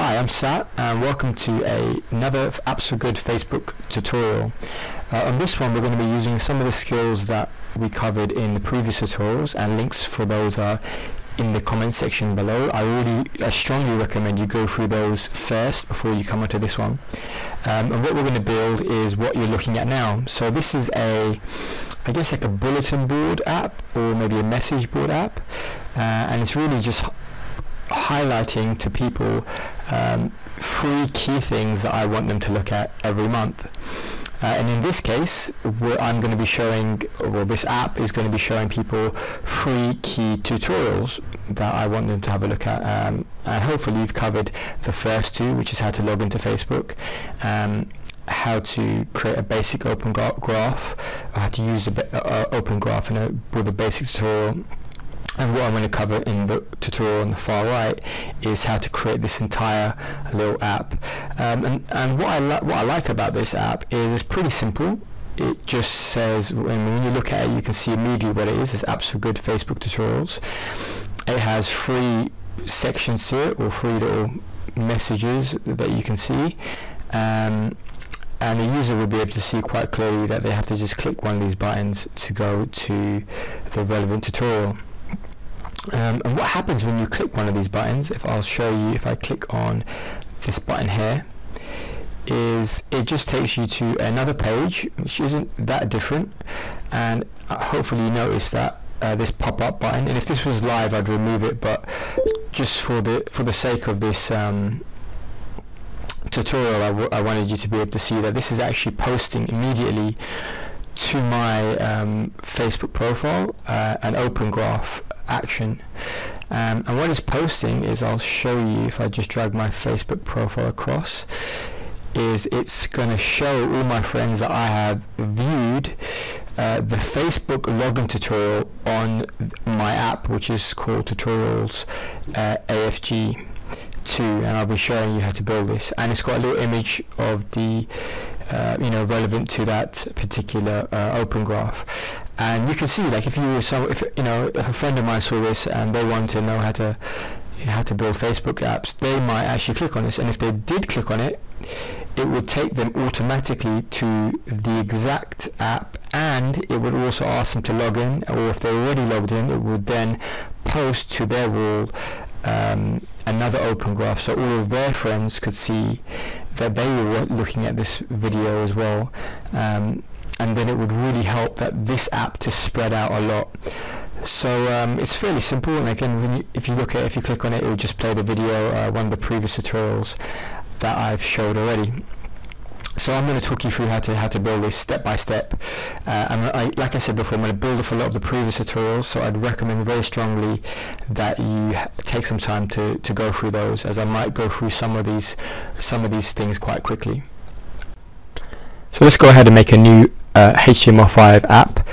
Hi, I'm Sat and welcome to another Apps for Good Facebook tutorial. On this one we're going to be using some of the skills that we covered in the previous tutorials, and links for those are in the comment section below. I strongly recommend you go through those first before you come onto this one. And what we're going to build is what you're looking at now. So this is I guess like a bulletin board app or maybe a message board app, and it's really just highlighting to people 3 key things that I want them to look at every month. And in this case, I'm going to be showing, well, this app is going to be showing people 3 key tutorials that I want them to have a look at. And hopefully you've covered the first 2, which is how to log into Facebook, how to create a basic open graph, how to use open graph with a basic tutorial. And what I'm going to cover in the tutorial on the far right is how to create this entire little app. And what I like about this app is it's pretty simple. It just says, when you look at it, you can see immediately what it is. It's Apps for Good Facebook tutorials. It has 3 sections to it, or 3 little messages that you can see. And the user will be able to see quite clearly that they have to just click one of these buttons to go to the relevant tutorial. And what happens when you click one of these buttons, if I click on this button here, is it just takes you to another page which isn't that different, and hopefully you notice that this pop-up button, and if this was live I'd remove it, but just for the sake of this tutorial I wanted you to be able to see that this is actually posting immediately to my Facebook profile, an open graph action, and what it's posting is, I'll show you if I just drag my Facebook profile across, is it's going to show all my friends that I have viewed the Facebook login tutorial on my app, which is called Tutorials AFG 2, and I'll be showing you how to build this, and it's got a little image of the relevant to that particular open graph. And you can see, like, if a friend of mine saw this and they want to know how to build Facebook apps, they might actually click on this, and if they did click on it, it would take them automatically to the exact app, and it would also ask them to log in, or if they're already logged in, it would then post to their wall another open graph, so all of their friends could see that they were looking at this video as well, and then it would really help that this app to spread out a lot. So it's fairly simple, and again, if you click on it, it will just play the video, one of the previous tutorials that I've showed already. So I'm going to talk you through how to build this step by step, and like I said before, I'm going to build off a lot of the previous tutorials, so I'd recommend very strongly that you take some time to go through those, as I might go through some of these things quite quickly. So let's go ahead and make a new HTML5 app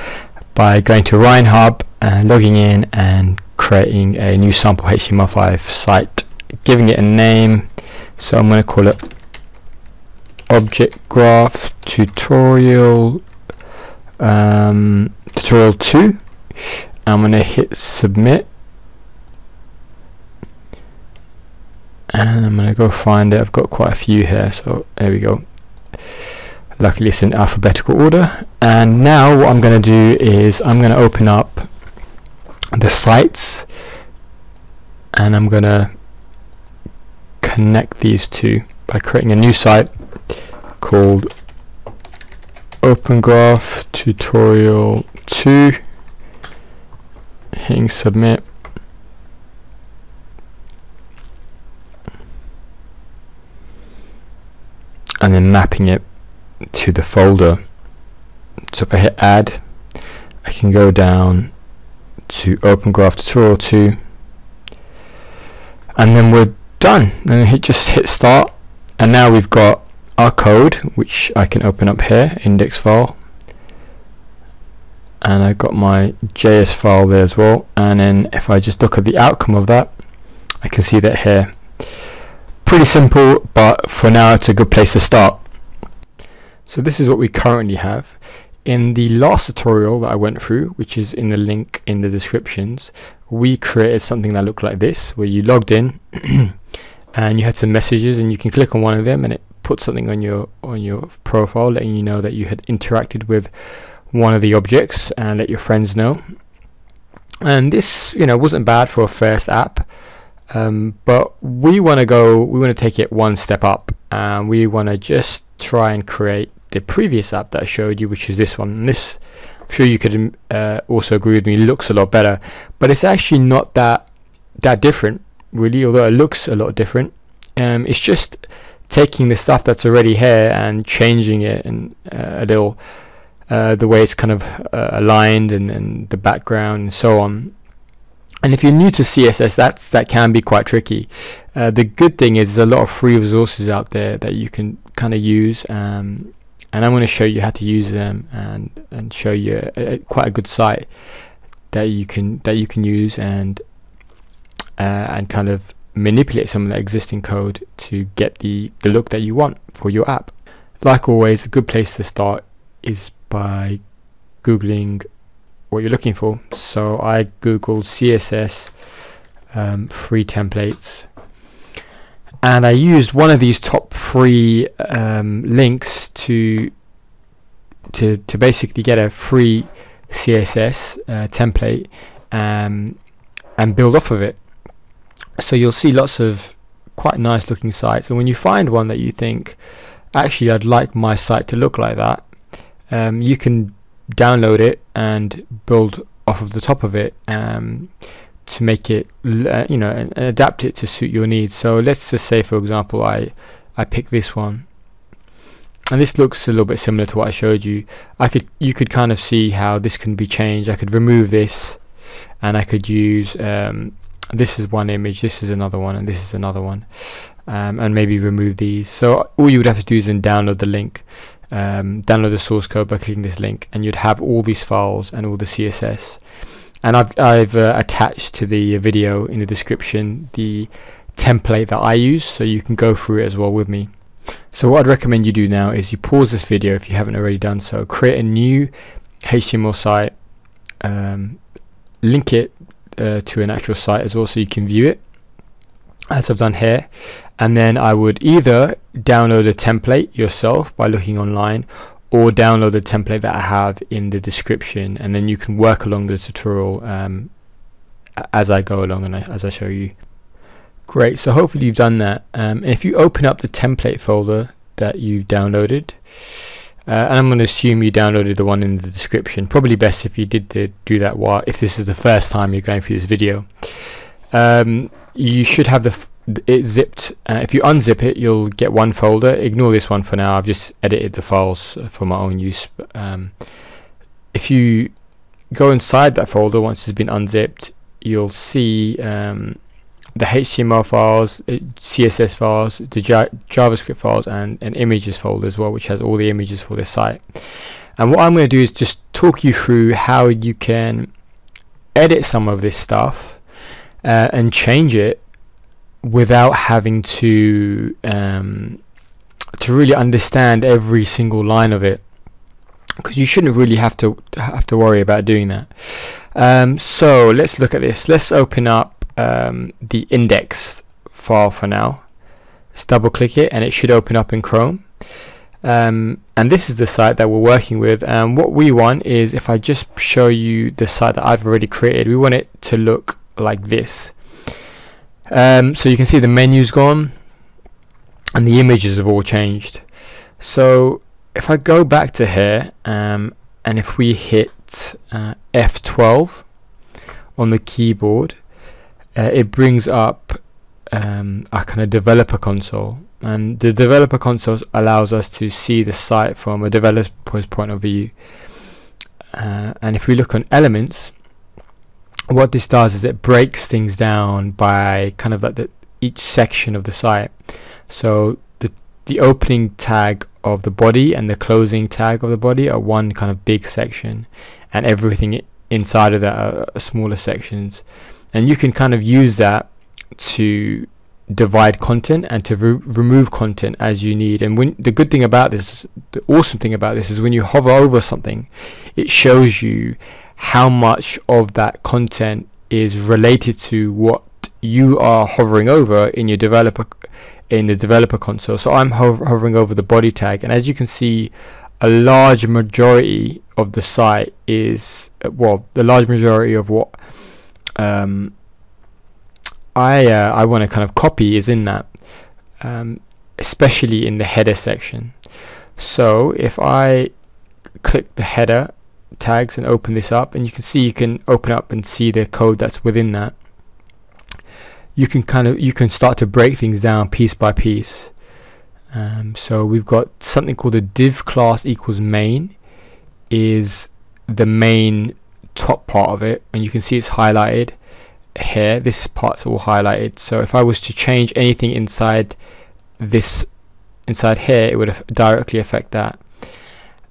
by going to Ryan Hub, logging in and creating a new sample HTML5 site, giving it a name. So I'm going to call it Object Graph Tutorial Tutorial 2. I'm going to hit submit, and I'm going to go find it. I've got quite a few here, so there we go. Luckily it's in alphabetical order, and now what I'm going to do is I'm going to open up the sites, and I'm going to connect these two by creating a new site called Open Graph Tutorial 2, hitting submit, and then mapping it to the folder. So if I hit add, I can go down to Open Graph Tutorial 2, and then we're done, and just hit start, and now we've got our code, which I can open up here, index file, and I've got my JS file there as well, and then if I just look at the outcome of that, I can see that here. Pretty simple, but for now it's a good place to start. So this is what we currently have. In the last tutorial that I went through, which is in the link in the descriptions, we created something that looked like this, where you logged in and you had some messages, and you can click on one of them and it puts something on your profile letting you know that you had interacted with one of the objects, and let your friends know. And this, you know, wasn't bad for a first app, but we want to take it one step up, and we want to just try and create the previous app that I showed you, which is this one. And this, I'm sure you could also agree with me, looks a lot better, but it's actually not that different really, although it looks a lot different. It's just taking the stuff that's already here and changing it, and a little the way it's kind of aligned, and the background and so on. And if you're new to CSS, that can be quite tricky. The good thing is there's a lot of free resources out there that you can kind of use, and I'm going to show you how to use them, and show you quite a good site that you can use, and kind of manipulate some of the existing code to get the look that you want for your app. Like always, a good place to start is by googling what you're looking for. So I googled CSS free templates, and I used one of these top free links to basically get a free CSS template and build off of it. So you'll see lots of quite nice looking sites, and when you find one that you think, actually I'd like my site to look like that, you can download it and build off of the top of it, to make it you know, and adapt it to suit your needs. So let's just say, for example, I pick this one, and this looks a little bit similar to what I showed you. You could kind of see how this can be changed. I could remove this, and I could use this is one image, this is another one, and this is another one, and maybe remove these. So all you would have to do is then download the link, download the source code by clicking this link, and you'd have all these files and all the CSS. And I've attached to the video in the description the template that I use, so you can go through it as well with me. So what I'd recommend you do now is you pause this video if you haven't already done so, create a new HTML site, link it to an actual site as well so you can view it, as I've done here. And then I would either download a template yourself by looking online, or download the template that I have in the description, and then you can work along the tutorial as I go along and as I show you. Great, so hopefully you've done that. If you open up the template folder that you've downloaded, and I'm going to assume you downloaded the one in the description, probably best if you did do that if this is the first time you're going through this video. You should have it zipped. If you unzip it, you'll get one folder. Ignore this one for now, I've just edited the files for my own use. If you go inside that folder, once it's been unzipped, you'll see the HTML files, CSS files, the JavaScript files, and an images folder as well, which has all the images for this site. And what I'm going to do is just talk you through how you can edit some of this stuff and change it without having to really understand every single line of it, because you shouldn't really have to worry about doing that. So let's look at this. Let's open up the index file for now. Let's double click it, and it should open up in Chrome. And this is the site that we're working with, and what we want is, if I just show you the site that I've already created, we want it to look like this. So you can see the menu's gone and the images have all changed. So if I go back to here, and if we hit F12 on the keyboard, it brings up our kind of developer console, and the developer console allows us to see the site from a developer's point of view. And if we look on elements, what this does is it breaks things down by kind of like each section of the site. So the opening tag of the body and the closing tag of the body are one kind of big section, and everything inside of that are smaller sections. And you can kind of use that to divide content and to remove content as you need. And the good thing about this, the awesome thing about this, is when you hover over something, it shows you how much of that content is related to what you are hovering over in your developer in the developer console. So I'm hovering over the body tag, and as you can see, a large majority of the site is, well, the large majority of what I want to kind of copy is in that, especially in the header section. So if I click the header tags and open this up, and you can see, you can open up and see the code that's within that. You can start to break things down piece by piece. So we've got something called a div class equals main, is the main top part of it, and you can see it's highlighted here. This part's all highlighted. So if I was to change anything inside this, inside here, it would directly affect that.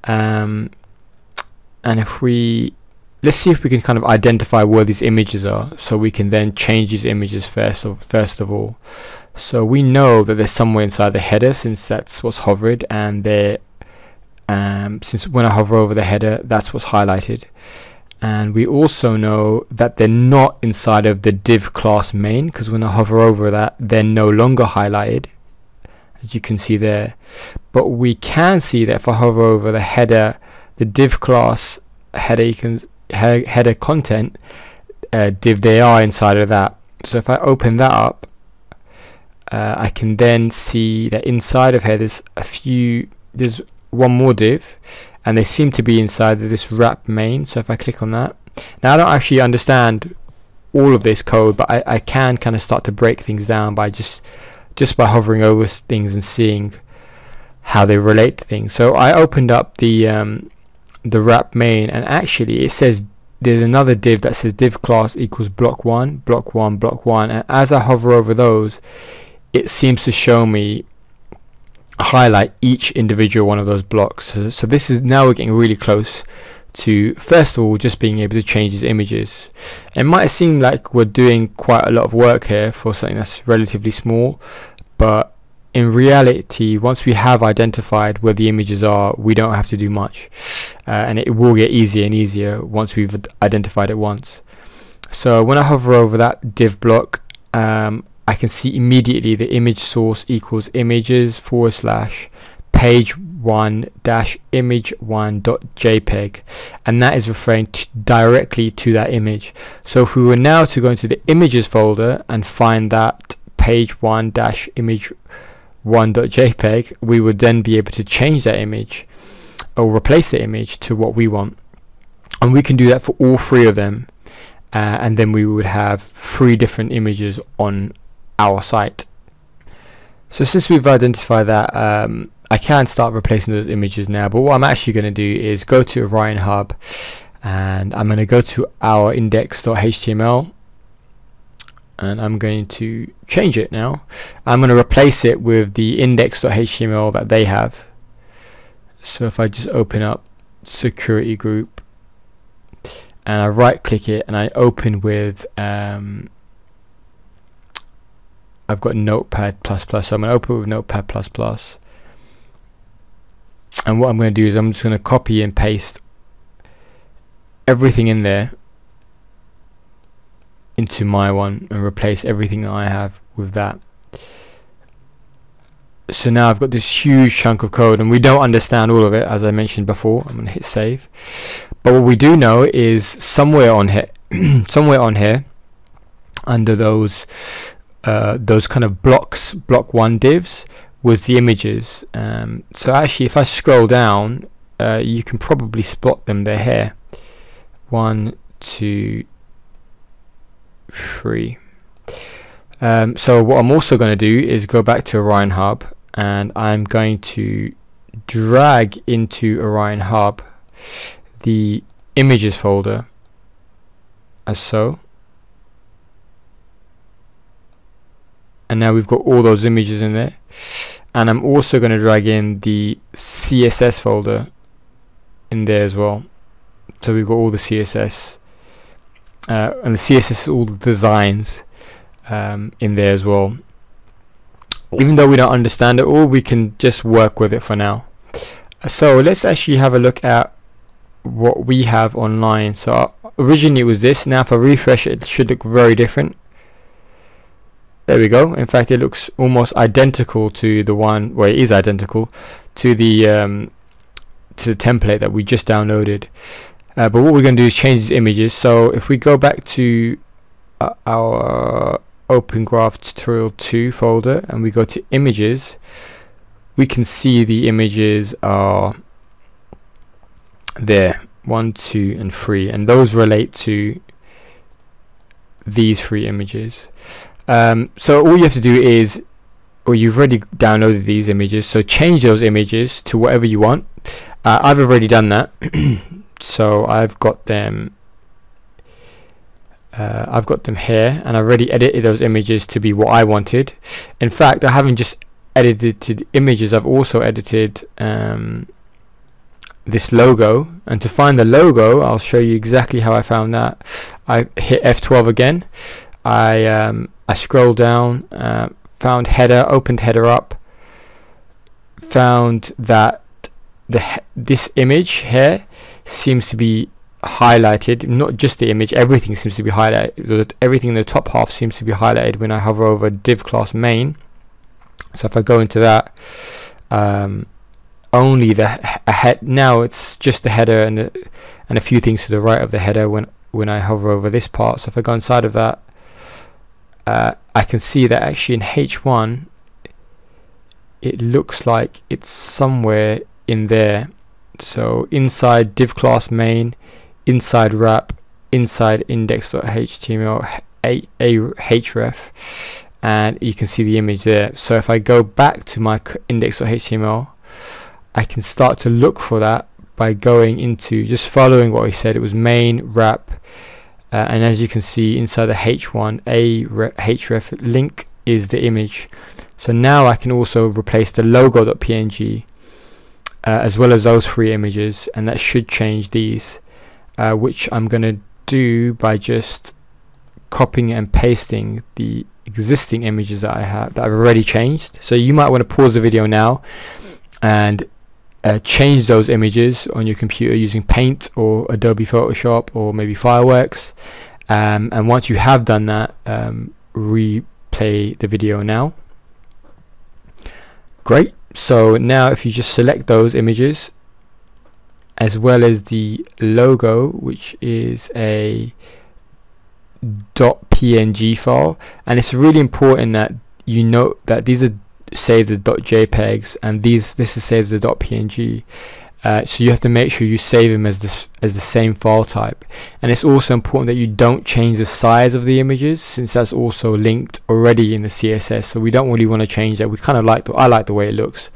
And if let's see if we can kind of identify where these images are, so we can then change these images first of all. So we know that there's somewhere inside the header, since that's what's hovered, and there, since when I hover over the header, that's what's highlighted. And we also know that they're not inside of the div class main, because when I hover over that, they're no longer highlighted, as you can see there. But we can see that if I hover over the header, the div class header, you can header content div, they are inside of that. So if I open that up, I can then see that inside of here there's one more div, and they seem to be inside of this wrap main. So if I click on that, now I don't actually understand all of this code, but I can kind of start to break things down by just by hovering over things and seeing how they relate to things. So I opened up the wrap main, and actually it says there's another div that says div class equals block 1, block 1, block 1, and as I hover over those, it seems to show me, highlight each individual one of those blocks. So this is, now we're getting really close to, first of all, just being able to change these images. It might seem like we're doing quite a lot of work here for something that's relatively small, but in reality, once we have identified where the images are, we don't have to do much, and it will get easier and easier once we've identified it once. So when I hover over that div block, I can see immediately the image source equals images / page 1 - image 1.jpg, and that is referring directly to that image. So if we were now to go into the images folder and find that page 1 - image 1.jpg, we would then be able to change that image or replace the image to what we want, and we can do that for all three of them, and then we would have 3 different images on our site. So since we've identified that, I can start replacing those images now, but what I'm actually going to do is go to Orion Hub, and I'm going to go to our index.html, and I'm going to change it now. I'm going to replace it with the index.html that they have. So if I just open up security group and I right click it and I open with I've got Notepad++, so I'm going to open it with Notepad++, and what I'm going to do is I'm just going to copy and paste everything in there into my one and replace everything that I have with that. So now I've got this huge chunk of code, and we don't understand all of it, as I mentioned before. I'm going to hit save, but what we do know is somewhere on here somewhere on here under those kind of blocks, block 1 divs, was the images. So actually if I scroll down, you can probably spot them. They're here, 1, 2, 3. So what I'm also going to do is go back to Orion Hub, and I'm going to drag into Orion Hub the images folder, as so. And now we've got all those images in there, and I'm also going to drag in the CSS folder in there as well. So we've got all the CSS, and the CSS is all the designs in there as well. Even though we don't understand it all, we can just work with it for now. So let's actually have a look at what we have online. So originally it was this. Now if I refresh it, it should look very different. There we go. In fact, it looks almost identical to the one, well, it is identical to the template that we just downloaded. But what we're going to do is change these images. So if we go back to our Open Graph Tutorial 2 folder and we go to images, we can see the images are there, 1, 2 and 3, and those relate to these 3 images. So all you have to do is, or you've already downloaded these images, so change those images to whatever you want. I've already done that. So I've got them here, and I've already edited those images to be what I wanted. In fact, I haven't just edited images, I've also edited this logo, and to find the logo I'll show you exactly how I found that. I hit F12 again, I scrolled down, found header, opened header up, found that this image here seems to be highlighted. Not just the image, everything seems to be highlighted. Everything in the top half seems to be highlighted when I hover over div class main. So if I go into that, only the head, now it's just the header and a few things to the right of the header when I hover over this part. So if I go inside of that, I can see that actually in H1 it looks like it's somewhere in there. So inside div class main, inside wrap, inside index.html, href, and you can see the image there. So if I go back to my index.html, I can start to look for that by going into, just following what we said. It was main, wrap, and as you can see inside the H1, href link is the image. So now I can also replace the logo.png as well as those 3 images, and that should change these, which I'm going to do by just copying and pasting the existing images that I have, that I've already changed. So you might want to pause the video now and change those images on your computer using Paint or Adobe Photoshop or maybe Fireworks, and once you have done that, replay the video now. Great. So now if you just select those images as well as the logo, which is a .png file, and it's really important that you note that these are saved as .jpegs and this is saved as a .png, so you have to make sure you save them as the same file type. And it's also important that you don't change the size of the images, since that's also linked already in the CSS, so we don't really want to change that. We kind of like I like the way it looks.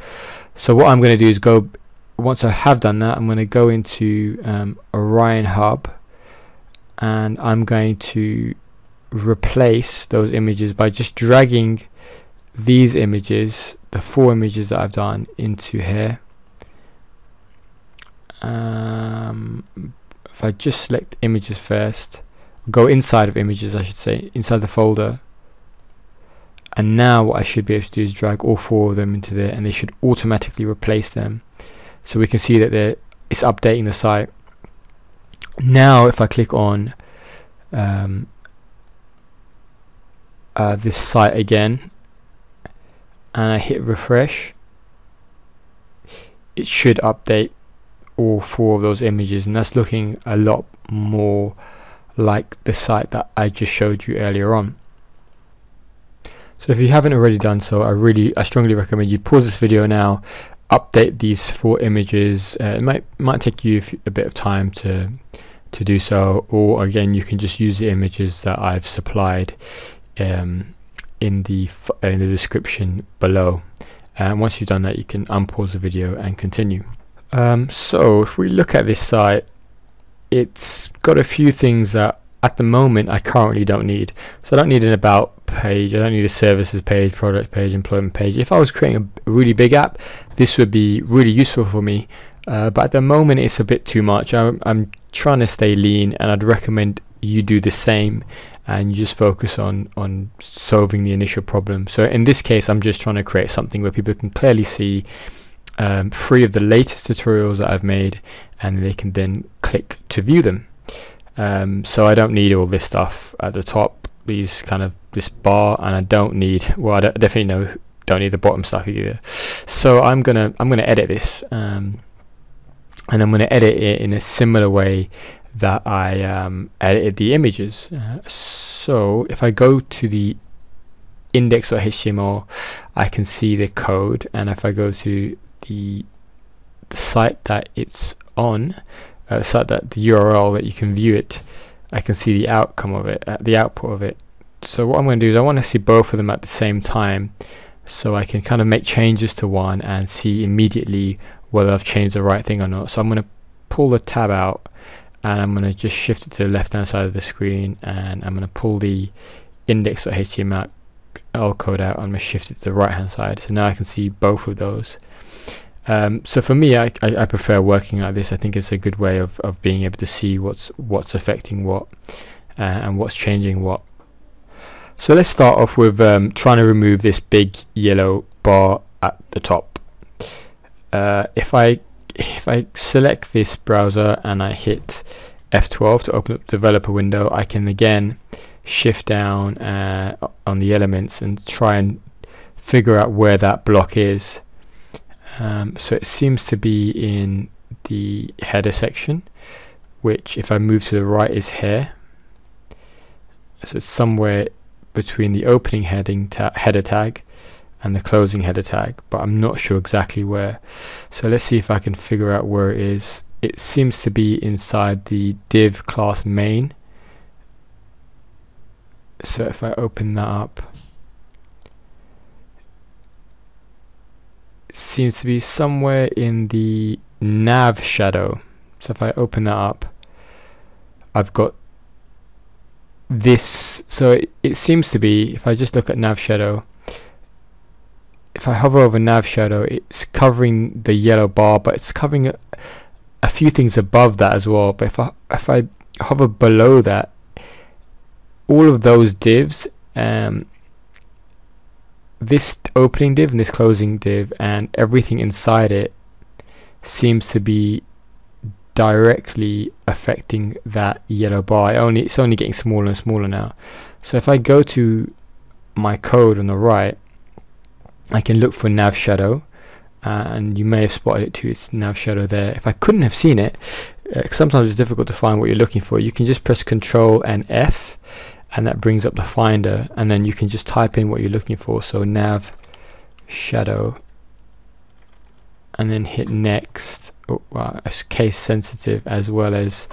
So what I'm going to do is go, once I have done that, I'm going to go into Orion Hub, and I'm going to replace those images by just dragging these images, the 4 images that I've done, into here. If I just select images first, go inside of images, I should say, inside the folder, and now what I should be able to do is drag all 4 of them into there, and they should automatically replace them. So we can see that it's updating the site. Now if I click on this site again and I hit refresh, it should update all 4 of those images, and that's looking a lot more like the site that I just showed you earlier on. So if you haven't already done so, I strongly recommend you pause this video now, update these 4 images. It might take you a bit of time to do so, or again you can just use the images that I've supplied in the description below, and once you've done that you can unpause the video and continue. So if we look at this site, it's got a few things that at the moment I currently don't need. So I don't need an about page, I don't need a services page, product page, employment page. If I was creating a really big app, this would be really useful for me, but at the moment it's a bit too much. I'm trying to stay lean, and I'd recommend you do the same and you just focus on solving the initial problem. So in this case I'm just trying to create something where people can clearly see 3 of the latest tutorials that I've made, and they can then click to view them. So I don't need all this stuff at the top these kind of this bar, and I don't need, well, I definitely don't need the bottom stuff either. So I'm gonna edit this, and I'm gonna edit it in a similar way that I edited the images. So if I go to the index.html, I can see the code, and if I go to the site that it's on, site that the URL that you can view it, I can see the outcome of it, the output of it. So what I'm going to do is I want to see both of them at the same time, so I can kind of make changes to one and see immediately whether I've changed the right thing or not. So I'm going to pull the tab out, and I'm going to just shift it to the left hand side of the screen, and I'm going to pull the index.html code out. I'm going to shift it to the right hand side, so now I can see both of those. So for me, I prefer working like this. I think it's a good way of being able to see what's affecting what, and what's changing what. So let's start off with trying to remove this big yellow bar at the top. If I select this browser and I hit F12 to open up the developer window, I can again shift down on the elements and try and figure out where that block is. So it seems to be in the header section, which if I move to the right is here. So it's somewhere between the opening header tag and the closing header tag, but I'm not sure exactly where. So let's see if I can figure out where it is. It seems to be inside the div class main. So if I open that up, it seems to be somewhere in the nav shadow. So if I open that up, I've got this. So it seems to be, if I just look at nav shadow, if I hover over nav shadow, it's covering the yellow bar, but it's covering a few things above that as well. But if I hover below that, all of those divs, this opening div and this closing div and everything inside it seems to be directly affecting that yellow bar. It's only getting smaller and smaller now. So if I go to my code on the right, I can look for nav shadow, and you may have spotted it too. It's nav shadow there. If I couldn't have seen it, sometimes it's difficult to find what you're looking for, you can just press Control and F, and that brings up the finder, and then you can just type in what you're looking for. So nav shadow, and then hit next. It's case sensitive, as well as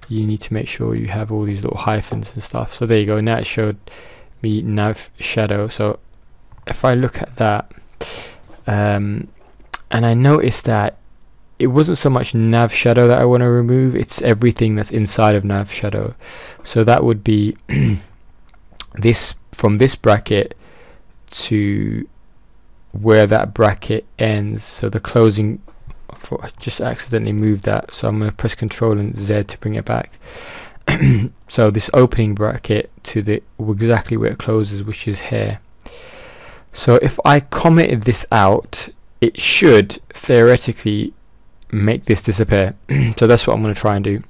you need to make sure you have all these little hyphens and stuff. So there you go. Now it showed me nav shadow. So if I look at that, and I noticed that it wasn't so much nav shadow that I want to remove, it's everything that's inside of nav shadow. So that would be this, from this bracket to where that bracket ends. So the closing, I just accidentally moved that, so I'm going to press Control and Z to bring it back. So this opening bracket to the exactly where it closes, which is here. So if I commented this out, it should theoretically make this disappear. So that's what I'm going to try and do.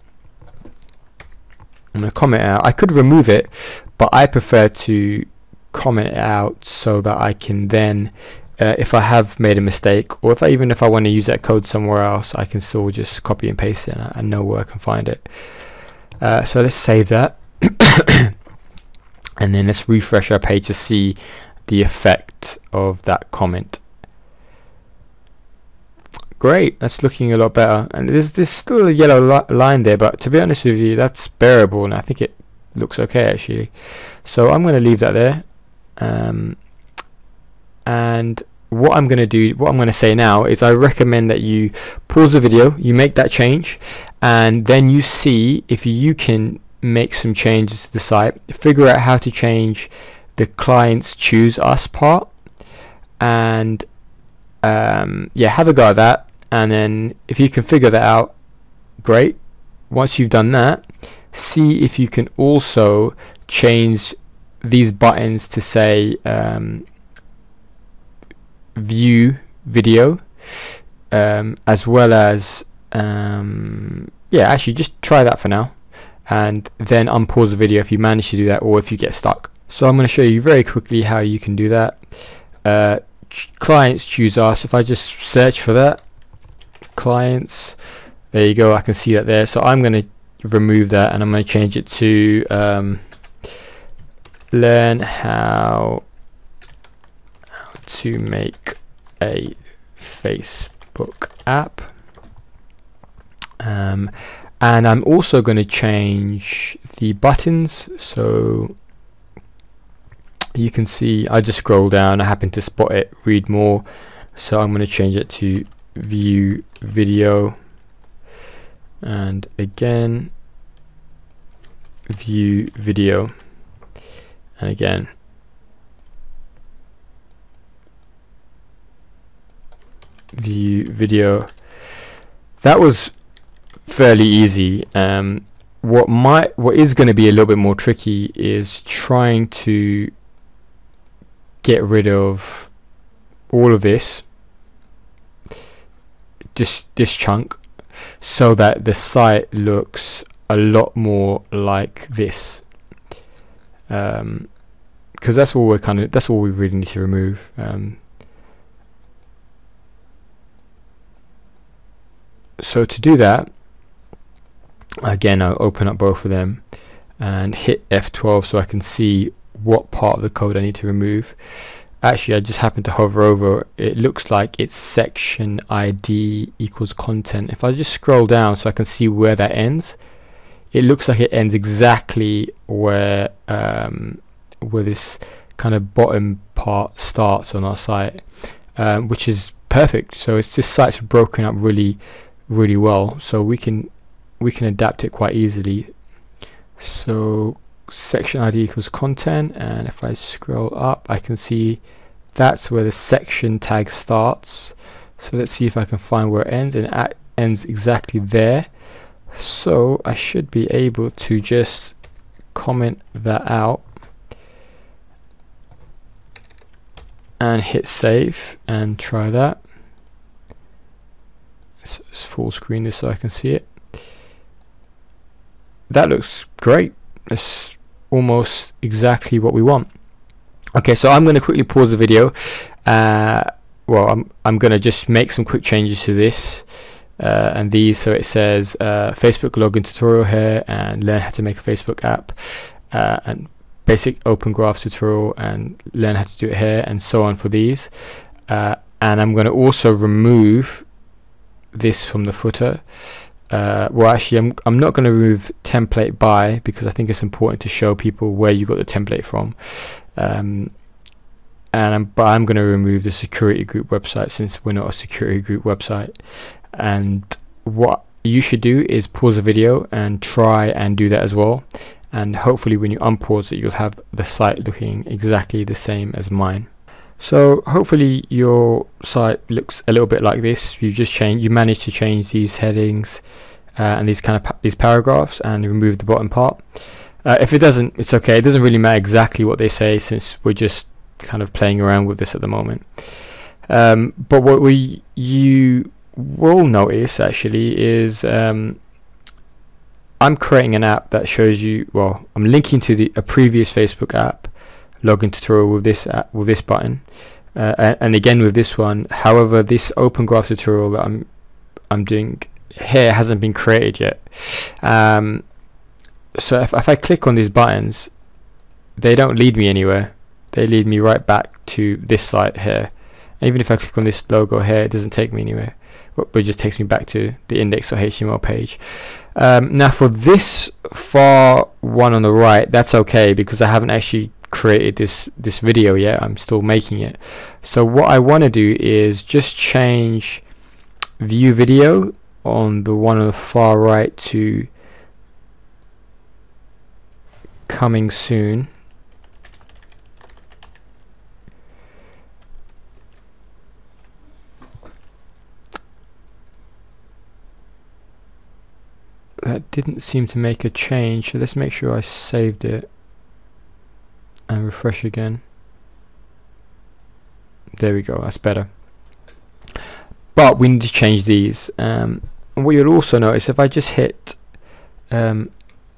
I'm going to comment it out. I could remove it, but I prefer to comment it out so that I can then, if I have made a mistake, or even if I want to use that code somewhere else, I can still just copy and paste it, and I know where I can find it. So let's save that. And then let's refresh our page to see the effect of that comment. Great, that's looking a lot better, and there's still a yellow line there, but to be honest with you, that's bearable, and I think it looks okay actually. So I'm going to leave that there, and what I'm going to do, what I'm going to say now is I recommend that you pause the video, you make that change, and then you see if you can make some changes to the site, figure out how to change the clients choose us part, and yeah, have a go at that. And then if you can figure that out, great. Once you've done that, see if you can also change these buttons to say view video, as well as yeah, actually just try that for now, and then unpause the video if you manage to do that, or if you get stuck. So I'm going to show you very quickly how you can do that. Clients choose us. If I just search for that, clients, there you go, I can see that there. So I'm going to remove that, and I'm going to change it to learn how to make a Facebook app. And I'm also going to change the buttons, so you can see I just scroll down, I happen to spot it, read more, so I'm going to change it to view video, and again view video, and again view video. That was fairly easy. What is going to be a little bit more tricky is trying to get rid of all of this, just this chunk, so that the site looks a lot more like this, because that's all we really need to remove. So to do that, again, I'll open up both of them and hit F12 so I can see what part of the code I need to remove. Actually, I just happen to hover over, it looks like it's section ID equals content. If I just scroll down so I can see where that ends, it looks like it ends exactly where this kind of bottom part starts on our site, which is perfect. So it's this site's broken up really well, so we can adapt it quite easily. So section ID equals content, and if I scroll up I can see that's where the section tag starts. So let's see if I can find where it ends, and it ends exactly there. So I should be able to just comment that out and hit save and try that. It's full screen this so I can see it. That looks great. It's almost exactly what we want. Okay, so I'm going to quickly pause the video. Well, I'm going to just make some quick changes to this and these. So it says Facebook login tutorial here, and learn how to make a Facebook app, and basic open graph tutorial, and learn how to do it here, and so on for these. And I'm going to also remove this from the footer. Well, actually, I'm not going to remove template by, because I think it's important to show people where you got the template from. But I'm going to remove the security group website, since we're not a security group website. And what you should do is pause the video and try and do that as well. And hopefully when you unpause it, you'll have the site looking exactly the same as mine. So hopefully your site looks a little bit like this. You managed to change these headings and these paragraphs, and remove the bottom part. If it doesn't, it's okay. It doesn't really matter exactly what they say, since we're just kind of playing around with this at the moment. But what you will notice actually is I'm creating an app that shows you, well, I'm linking to a previous Facebook app login tutorial with this button, and again with this one. However, this open graph tutorial that I'm doing here hasn't been created yet. So if I click on these buttons, they don't lead me anywhere. They lead me right back to this site here. And even if I click on this logo here, it doesn't take me anywhere, but it just takes me back to the index.html page. Now for this far one on the right, that's okay, because I haven't actually created this video yet. I'm still making it. So what I want to do is just change view video on the one on the far right to coming soon. That didn't seem to make a change, so let's make sure I saved it and refresh again. There we go, that's better. But we need to change these. And what you'll also notice, if I just hit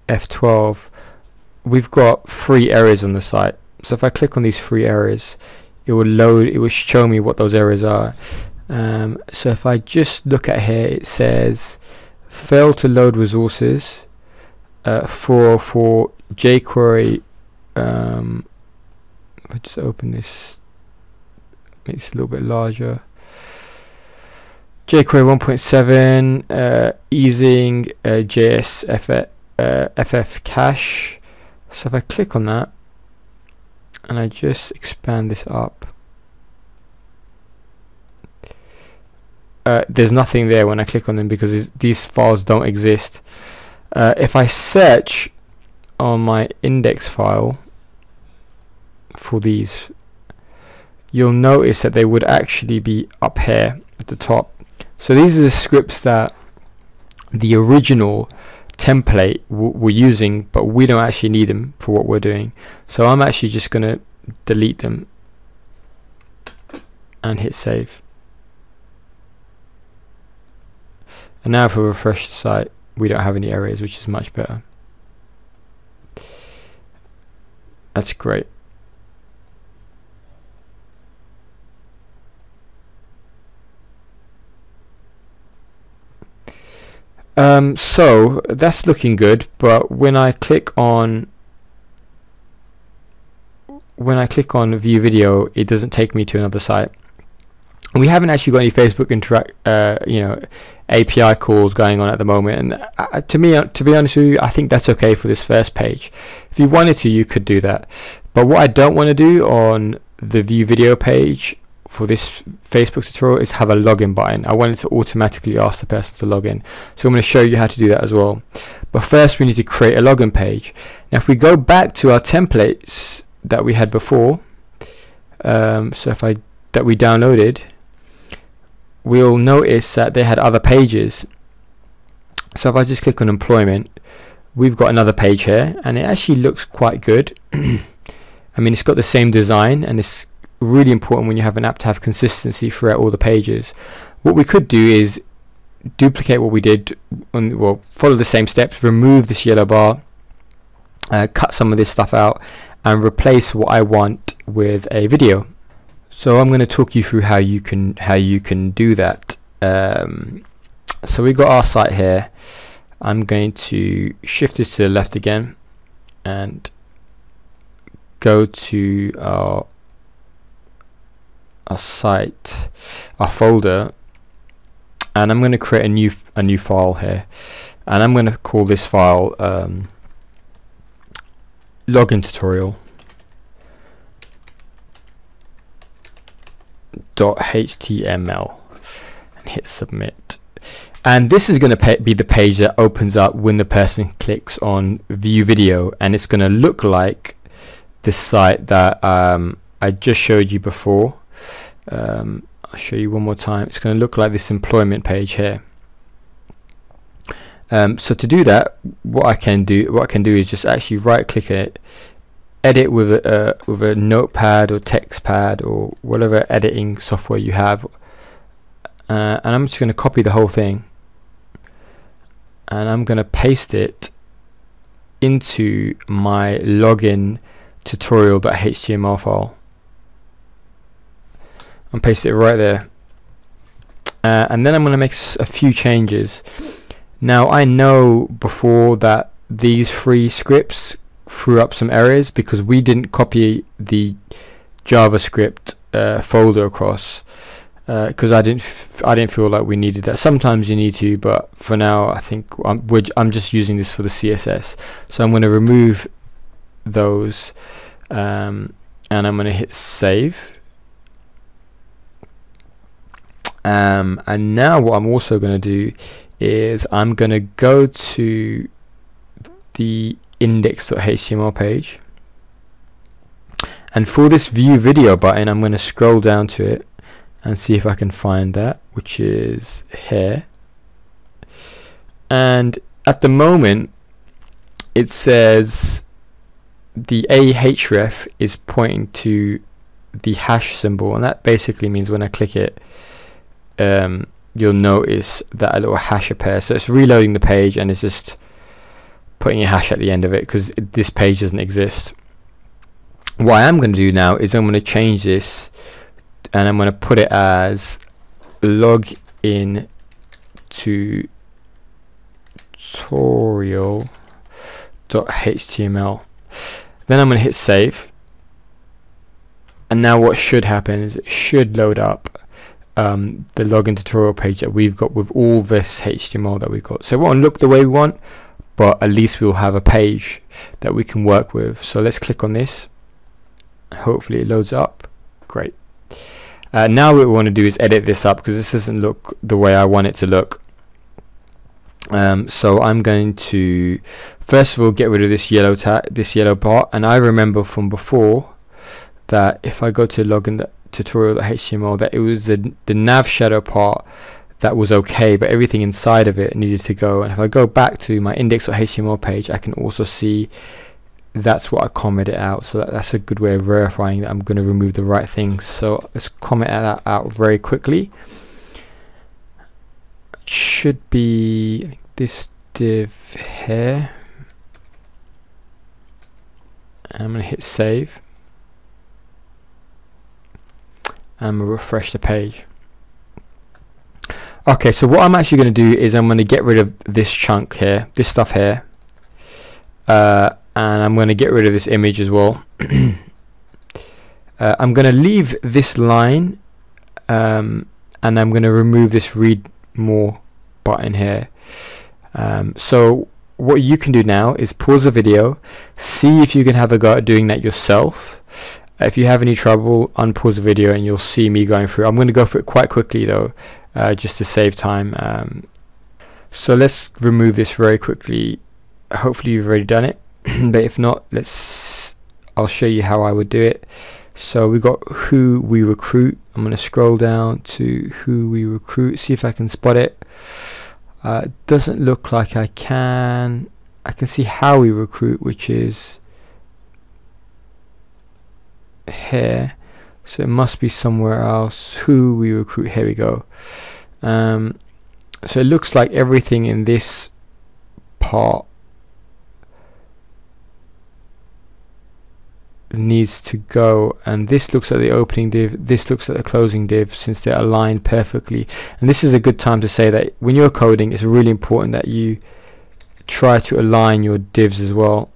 F12, we've got 3 areas on the site. So if I click on these 3 areas, it will show me what those areas are. So if I just look at here, it says fail to load resources for jQuery. If I just open this, makes it a little bit larger. jQuery 1.7 easing JS FF cache. So if I click on that and I just expand this up, there's nothing there when I click on them because these files don't exist. If I search on my index file for these, you'll notice that they would actually be up here at the top. So these are the scripts that the original template we're using, but we don't actually need them for what we're doing. So I'm actually just going to delete them and hit save. And now if we refresh the site, we don't have any errors, which is much better. That's great. So that's looking good, but when I click on view video, it doesn't take me to another site. We haven't actually got any Facebook API calls going on at the moment, and to be honest with you, I think that's okay for this first page. If you wanted to, you could do that, but what I don't want to do on the view video page for this Facebook tutorial is have a login button. I want it to automatically ask the person to log in, so I'm going to show you how to do that as well. But first we need to create a login page. Now if we go back to our templates that we had before, that we downloaded, we'll notice that they had other pages. So if I just click on employment, we've got another page here, and it actually looks quite good. I mean, it's got the same design, and it's really important when you have an app to have consistency throughout all the pages. What we could do is duplicate what we did, well, follow the same steps, remove this yellow bar, cut some of this stuff out, and replace what I want with a video. So I'm going to talk you through how you can do that. So we got our site here. I'm going to shift this to the left again and go to our site, our folder, and I'm going to create a new file here, and I'm going to call this file login tutorial .html and hit submit. And this is going to be the page that opens up when the person clicks on view video, and it's going to look like this site that I just showed you before. I'll show you one more time. It's going to look like this employment page here. So to do that, what I can do is just actually right click it, edit with a notepad or text pad or whatever editing software you have, and I'm just going to copy the whole thing, and I'm going to paste it into my login tutorial.html file and paste it right there, and then I'm going to make a few changes. Now I know before that these 3 scripts threw up some errors because we didn't copy the JavaScript folder across, because I didn't feel like we needed that. Sometimes you need to, but for now I think I'm just using this for the CSS. So I'm going to remove those, and I'm going to hit save. And now what I'm also going to do is I'm going to go to the index.html page, and for this view video button I'm going to scroll down to it and see if I can find that, which is here. And at the moment it says the ahref is pointing to the hash symbol, and that basically means when I click it, you'll notice that a little hash appears. So it's reloading the page and it's just putting a hash at the end of it because this page doesn't exist. What I am going to do now is I'm going to change this, and I'm going to put it as login tutorial.html. Then I'm going to hit save, and now what should happen is it should load up the login tutorial page that we've got with all this HTML that we've got. So it won't look the way we want, but at least we'll have a page that we can work with. So let's click on this. Hopefully it loads up. Great. Now what we want to do is edit this up because this doesn't look the way I want it to look. So I'm going to first of all get rid of this yellow part, and I remember from before that if I go to login tutorial.html that it was the nav shadow part that was okay, but everything inside of it needed to go. And if I go back to my index.html page, I can also see that's what I commented out. So that's a good way of verifying that I'm going to remove the right things. So let's comment that out very quickly. It should be this div here, and I'm going to hit save, and I'm going to refresh the page. Okay, so what I'm actually going to do is I'm going to get rid of this chunk here, this stuff here, and I'm going to get rid of this image as well. I'm going to leave this line, and I'm going to remove this read more button here. So what you can do now is pause the video, see if you can have a go at doing that yourself. If you have any trouble, unpause the video and you'll see me going through. I'm going to go through it quite quickly though, just to save time. So let's remove this very quickly. Hopefully you've already done it, but if not, I'll show you how I would do it. So we got who we recruit. I'm going to scroll down to who we recruit, see if I can spot it. Doesn't look like I can. I can see how we recruit, which is here, so it must be somewhere else. Who we recruit, here we go. So it looks like everything in this part needs to go, and this looks at the opening div, this looks at the closing div, since they're aligned perfectly. And this is a good time to say that when you're coding, it's really important that you try to align your divs as well.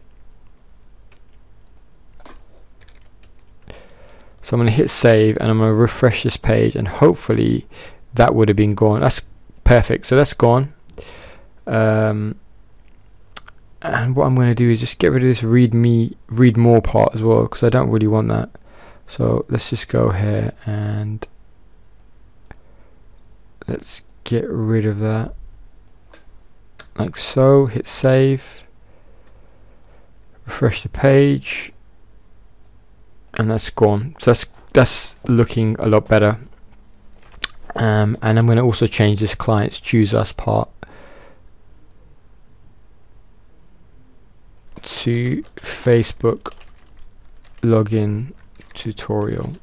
So I'm going to hit save, and I'm going to refresh this page, and hopefully that would have been gone. That's perfect, so that's gone. And what I'm going to do is just get rid of this read more part as well, because I don't really want that. So let's just go here and let's get rid of that, like so. Hit save, refresh the page, and that's gone. So that's looking a lot better. And I'm going to also change this client's choose us part to Facebook login tutorial.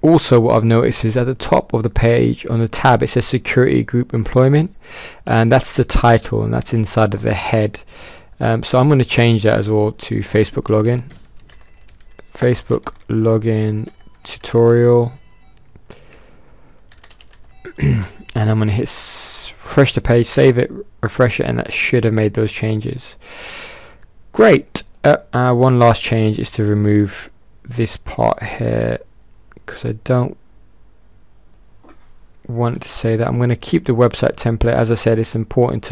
Also, what I've noticed is at the top of the page on the tab it says security group employment, and that's the title, and that's inside of the head. So I'm going to change that as well to Facebook login tutorial, and I'm going to hit refresh the page, save it, refresh it, and that should have made those changes. Great. One last change is to remove this part here, because I don't want to say that. I'm going to keep the website template. As I said, it's important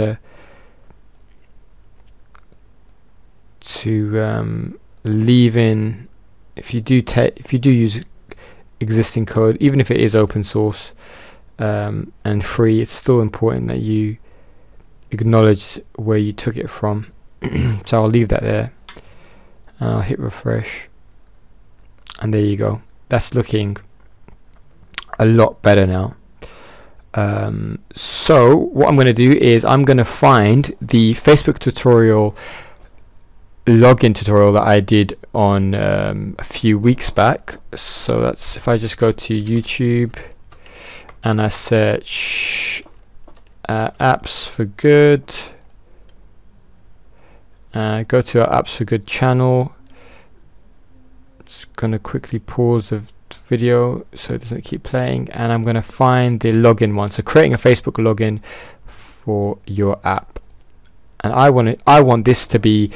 to leave in, if you do use existing code, even if it is open source and free, it's still important that you acknowledge where you took it from. So I'll leave that there, and I'll hit refresh, and there you go. That's looking a lot better now. So what I'm going to do is I'm going to find the Facebook tutorial login tutorial that I did on a few weeks back. So that's, if I just go to YouTube and I search apps for good, go to our Apps for Good channel. Just gonna quickly pause the video so it doesn't keep playing, and I'm gonna find the login one. So creating a Facebook login for your app, and I want this to be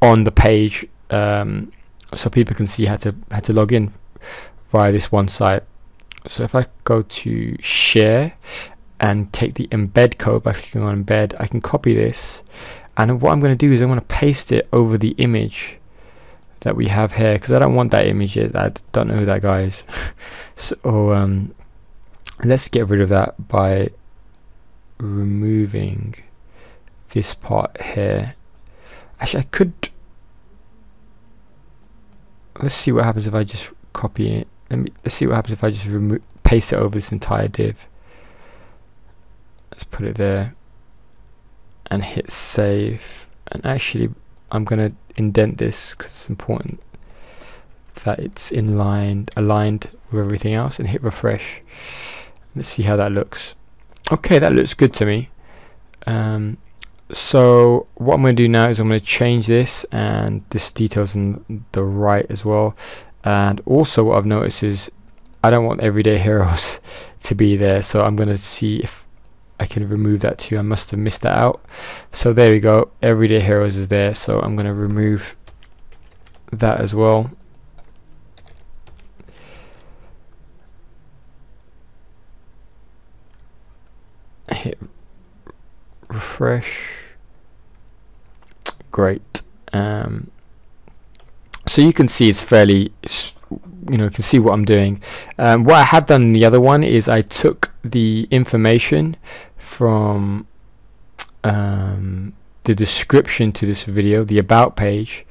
on the page, so people can see how to log in via this one site. So if I go to share and take the embed code by clicking on embed, I can copy this, and what I'm going to do is I'm going to paste it over the image that we have here, because I don't want that image yet. I don't know who that guy is. So let's get rid of that by removing this part here. Actually, I could, let's see what happens if I just copy it. Let's see what happens if I just paste it over this entire div. Let's put it there and hit save. And actually I'm gonna indent this because it's important that it's aligned with everything else, and hit refresh. Let's see how that looks. Okay, that looks good to me. So what I'm going to do now is I'm going to change this, and this details on the right as well. And also what I've noticed is I don't want everyday heroes to be there, so I'm going to see if I can remove that too. I must have missed that out. So there we go, everyday heroes is there, so I'm going to remove that as well. Hit refresh. Great. So you can see it's fairly, you can see what I'm doing. What I have done in the other one is I took the information from the description to this video, the about page,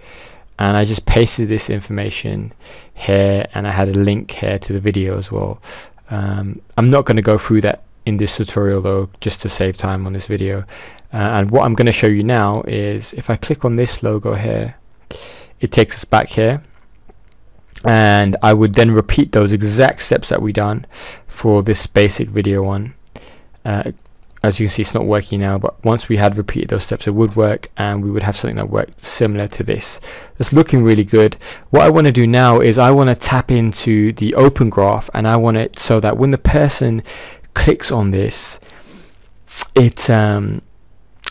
and I just pasted this information here, and I had a link here to the video as well. I'm not going to go through that in this tutorial though, just to save time on this video. And what I'm going to show you now is if I click on this logo here, it takes us back here, and I would then repeat those exact steps that we done for this basic video one. As you can see, it's not working now, but once we had repeated those steps, it would work, and we would have something that worked similar to this. It's looking really good. What I want to do now is I want to tap into the open graph, and I want it so that when the person clicks on this, it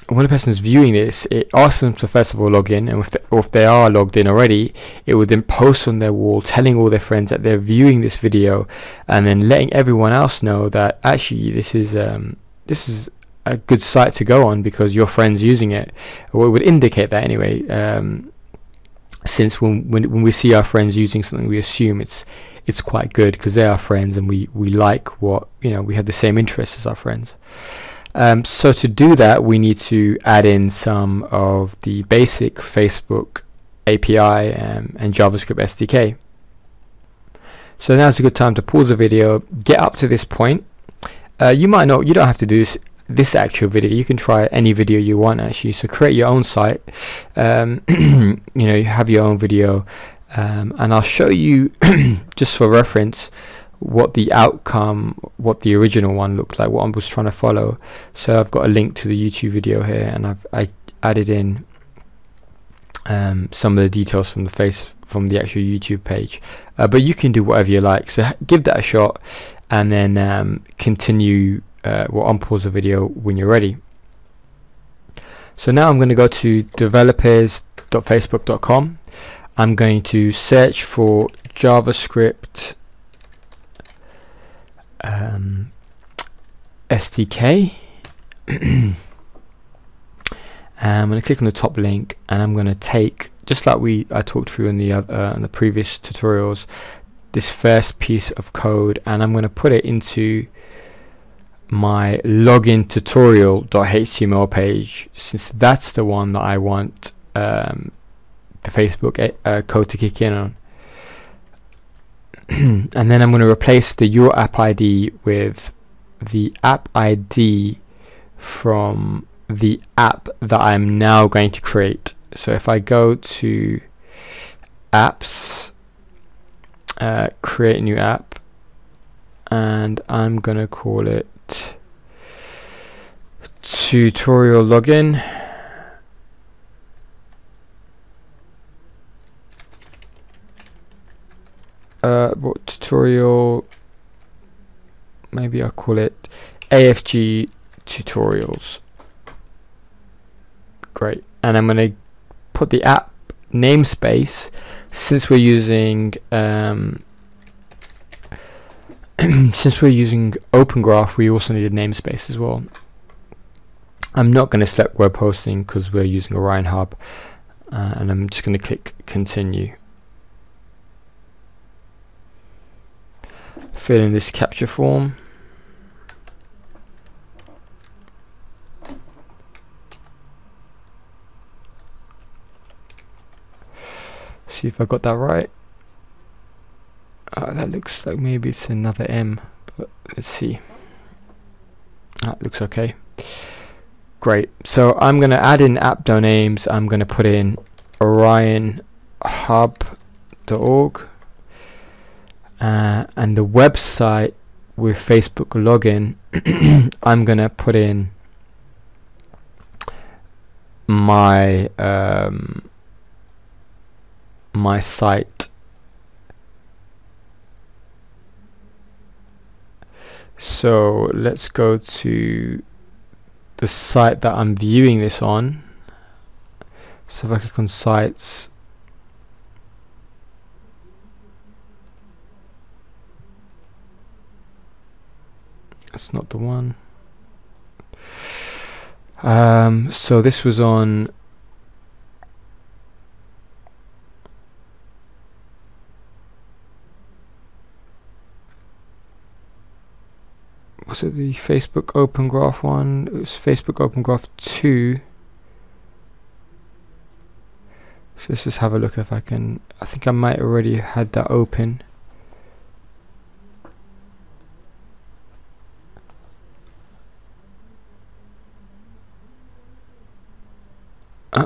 when the person is viewing this, it asks them to first of all log in, and if they are logged in already, it would then post on their wall telling all their friends that they're viewing this video, and then letting everyone else know that actually this is a good site to go on because your friend's using it. Or it would indicate that anyway, since when we see our friends using something, we assume it's quite good because they're our friends, and we like what, we have the same interests as our friends. So to do that, we need to add in some of the basic Facebook API and JavaScript SDK. So now's a good time to pause the video, get up to this point. You might not, you don't have to do this actual video. You can try any video you want actually. So create your own site. You have your own video, and I'll show you just for reference what the outcome, what the original one looked like, what I was trying to follow. So I've got a link to the YouTube video here, and I added in some of the details from the actual YouTube page, but you can do whatever you like. So give that a shot, and then continue unpause the video when you're ready. So now I'm going to go to developers.facebook.com. I'm going to search for JavaScript SDK. I'm going to click on the top link, and I'm going to take, just like I talked through in the previous tutorials, this first piece of code, and I'm going to put it into my login tutorial.html page, since that's the one that I want the Facebook code to kick in on. And then I'm going to replace the your app ID with the app ID from the app that I'm now going to create. So if I go to apps, create a new app, and I'm going to call it tutorial login, what tutorial, maybe I'll call it AFG tutorials. Great. And I'm going to put the app namespace, since we're using since we're using Open Graph, we also need a namespace as well. I'm not going to select web hosting because we're using Orion Hub, and I'm just going to click continue. Fill in this capture form. See if I got that right. That looks like maybe it's another M, but let's see. That looks okay. Great. So I'm going to add in app domains. I'm going to put in orionhub.org, and the website with Facebook login. I'm going to put in my my site. So let's go to the site that I'm viewing this on. So if I click on sites, that's not the one. So this was on was it the Facebook Open Graph one? It was Facebook Open Graph 2. So let's just have a look if I can. I think I might already had that open.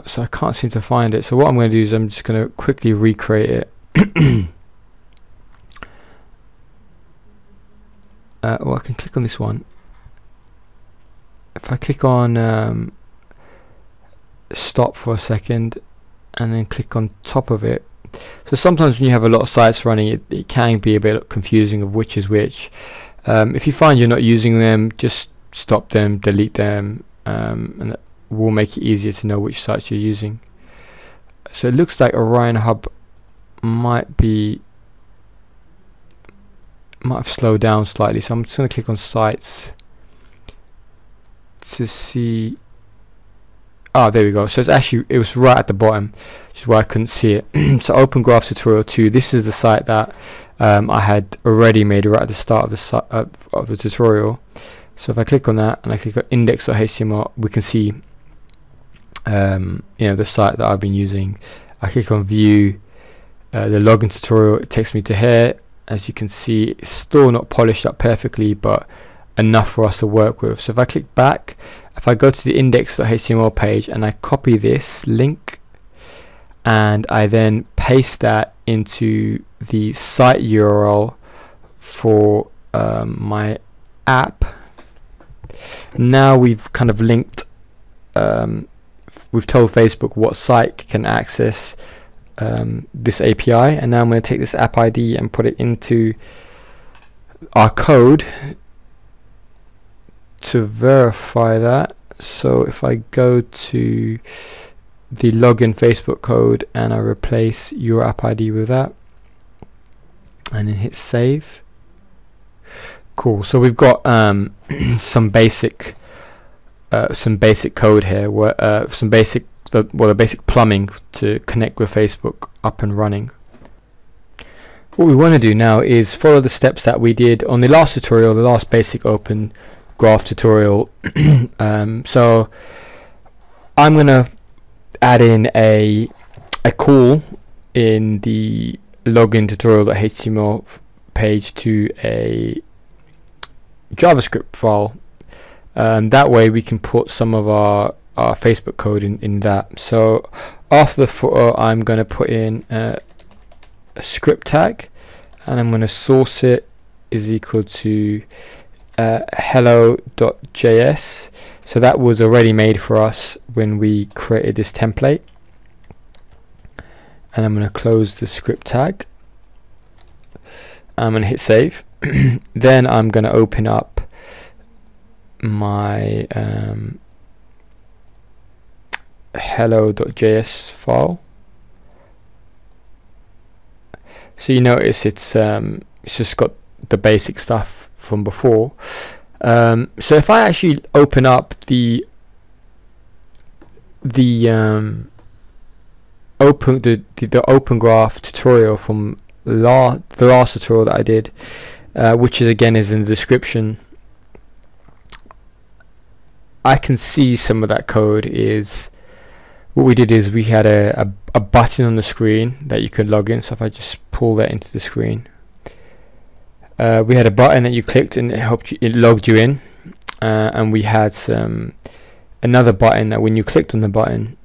So I can't seem to find it. So what I'm going to do is I'm just going to quickly recreate it. Well, I can click on this one. If I click on stop for a second and then click on top of it. So sometimes when you have a lot of sites running, it can be a bit confusing of which is which. If you find you're not using them, just stop them, delete them, and that will make it easier to know which sites you're using. So it looks like Orion Hub might have slowed down slightly, so I'm just going to click on sites to see. There we go. So it was right at the bottom, which is why I couldn't see it. So Open Graph Tutorial 2, this is the site that I had already made right at the start of the tutorial. So if I click on that and I click on index.html, we can see the site that I've been using. I click on view the login tutorial, it takes me to here. As you can see, it's still not polished up perfectly, but enough for us to work with. So if I click back, if I go to the index.html page and I copy this link and I then paste that into the site URL for my app, now we've kind of linked, we've told Facebook what site can access this API, and now I'm going to take this app ID and put it into our code to verify that. So if I go to the login Facebook code and I replace your app ID with that and then hit save. Cool. So we've got some basic code here, where the basic plumbing to connect with Facebook up and running. What we want to do now is follow the steps that we did on the last tutorial, the last basic Open Graph tutorial. So I'm going to add in a call in the login tutorial.html page to a JavaScript file. That way we can put some of our Facebook code in that. So after the footer, I'm going to put in a script tag, and I'm going to source it is equal to hello.js. So that was already made for us when we created this template, and I'm going to close the script tag, I'm going to hit save. Then I'm going to open up my hello.js file. So you notice it's just got the basic stuff from before. So if I actually open up the open graph tutorial from the last tutorial that I did, which is again is in the description, I can see some of that code. Is what we did is we had a button on the screen that you could log in. So if I just pull that into the screen, we had a button that you clicked and it logged you in, and we had another button that when you clicked on the button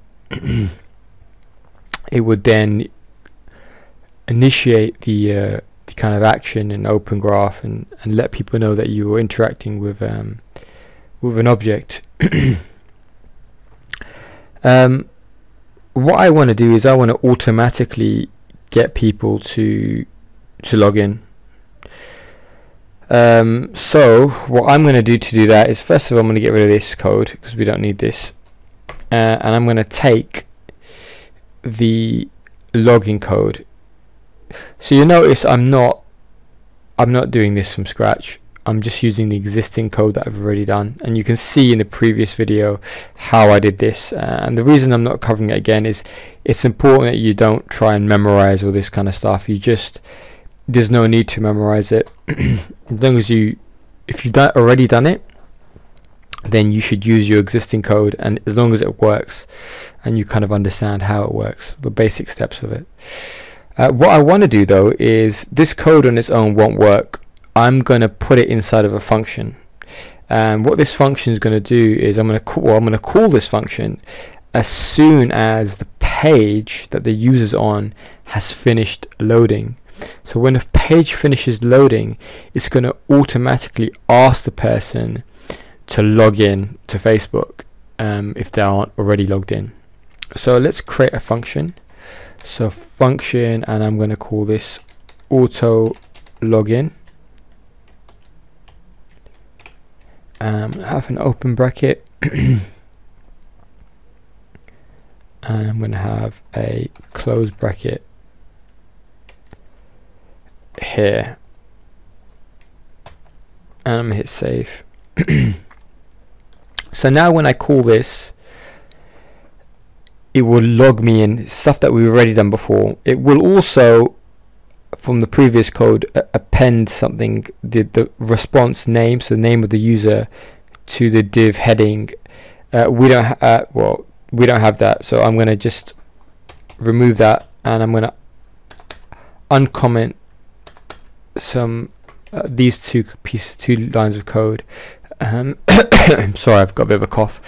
it would then initiate the kind of action in Open Graph and let people know that you were interacting with an object. What I want to do is I want to automatically get people to log in. So what I'm going to do that is, first of all, I'm going to get rid of this code because we don't need this, and I'm going to take the login code. So you notice I'm not doing this from scratch. I'm just using the existing code that I've already done, and you can see in the previous video how I did this, and the reason I'm not covering it again is it's important that you don't try and memorize all this kind of stuff. There's no need to memorize it. As long as if you've already done it, then you should use your existing code, and as long as it works and you kind of understand how it works, the basic steps of it. What I want to do though is, this code on its own won't work. I'm going to put it inside of a function, and what this function is going to do is I'm going to call this function as soon as the page that the user's on has finished loading. So when the page finishes loading, it's going to automatically ask the person to log in to Facebook if they aren't already logged in. So let's create a function. So function, and I'm going to call this auto login. Have an open bracket and I'm going to have a close bracket here, and I'm going to hit save. So now when I call this, it will log me in stuff that we've already done before. It will also, from the previous code, append something, the response name, so the name of the user, to the div heading. We don't have that, so I'm going to just remove that, and I'm going to uncomment some these two lines of code. Sorry, I've got a bit of a cough.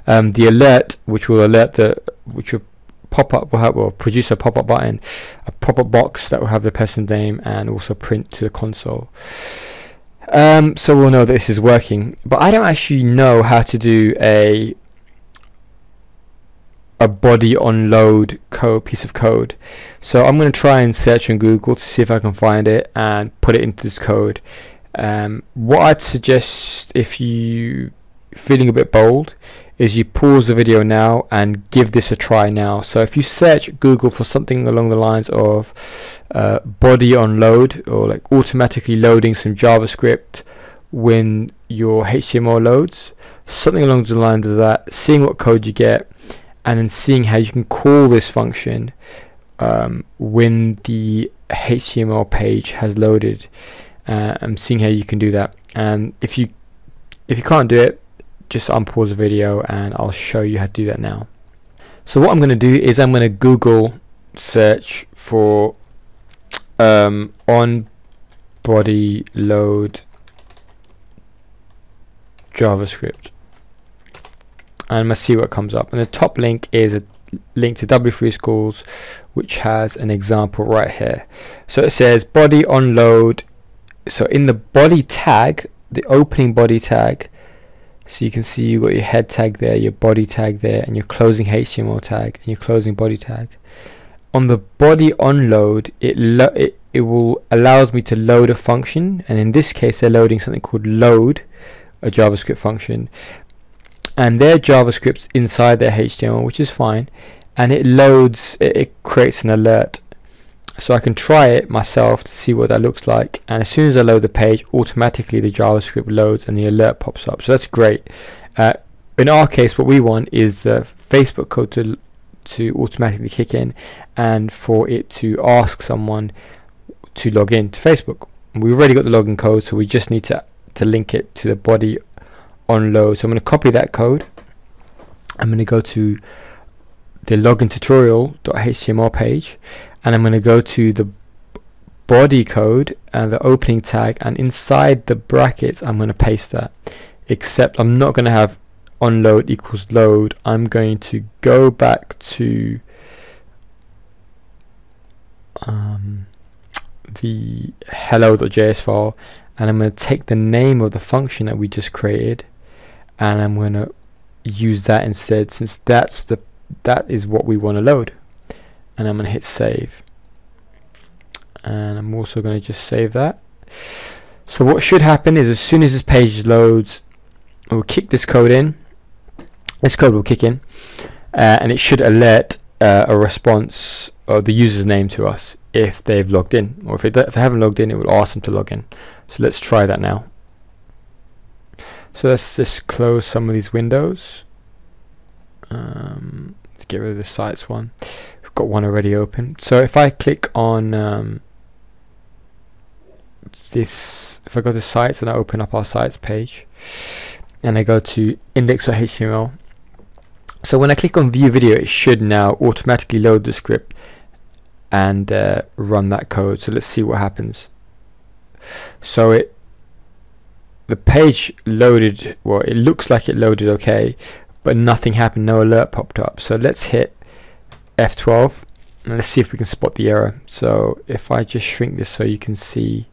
The alert, which will pop up, will produce a pop-up button, a pop-up box that will have the person's name and also print to the console. So we'll know that this is working, but I don't actually know how to do a body on load piece of code. So I'm going to try and search on Google to see if I can find it and put it into this code. What I'd suggest, if you're feeling a bit bold, is you pause the video now and give this a try now. So if you search Google for something along the lines of body on load, or like automatically loading some JavaScript when your HTML loads, something along the lines of that, seeing what code you get, and then seeing how you can call this function when the HTML page has loaded, and seeing how you can do that. And if you can't do it, just unpause the video and I'll show you how to do that now. So what I'm going to do is I'm going to Google search for on body load JavaScript, and I'm going to see what comes up. And the top link is a link to W3 Schools, which has an example right here. So it says body on load. So in the body tag, the opening body tag, so you can see you've got your head tag there, your body tag there, and your closing HTML tag and your closing body tag. On the body on load, it it will allows me to load a function, and in this case they're loading something called load, a JavaScript function, and their JavaScript's inside their HTML, which is fine, and it loads, it creates an alert. So I can try it myself to see what that looks like, and as soon as I load the page, automatically the JavaScript loads and the alert pops up. So that's great. In our case, what we want is the Facebook code to automatically kick in, and for it to ask someone to log in to Facebook. We've already got the login code, so we just need to link it to the body on load. So I'm going to copy that code. I'm going to go to the login tutorial.html page, and I'm going to go to the body code and the opening tag, and inside the brackets I'm going to paste that, except I'm not going to have onload equals load. I'm going to go back to the hello.js file, and I'm going to take the name of the function that we just created, and I'm going to use that instead, since that is what we want to load. And I'm going to hit save, and I'm also going to just save that. So what should happen is, as soon as this page loads, we'll kick this code in. This code will kick in, and it should alert a response of the user's name to us if they've logged in, or if they haven't logged in, it will ask them to log in. So let's try that now. So let's just close some of these windows. Let's get rid of the sites one. We've got one already open. So if I click on this, if I go to sites and I open up our sites page, and I go to index.html, so when I click on view video, it should now automatically load the script and run that code. So let's see what happens. So the page loaded, well, it looks like it loaded okay, but nothing happened, no alert popped up. So let's hit F12 and let's see if we can spot the error. So if I just shrink this so you can see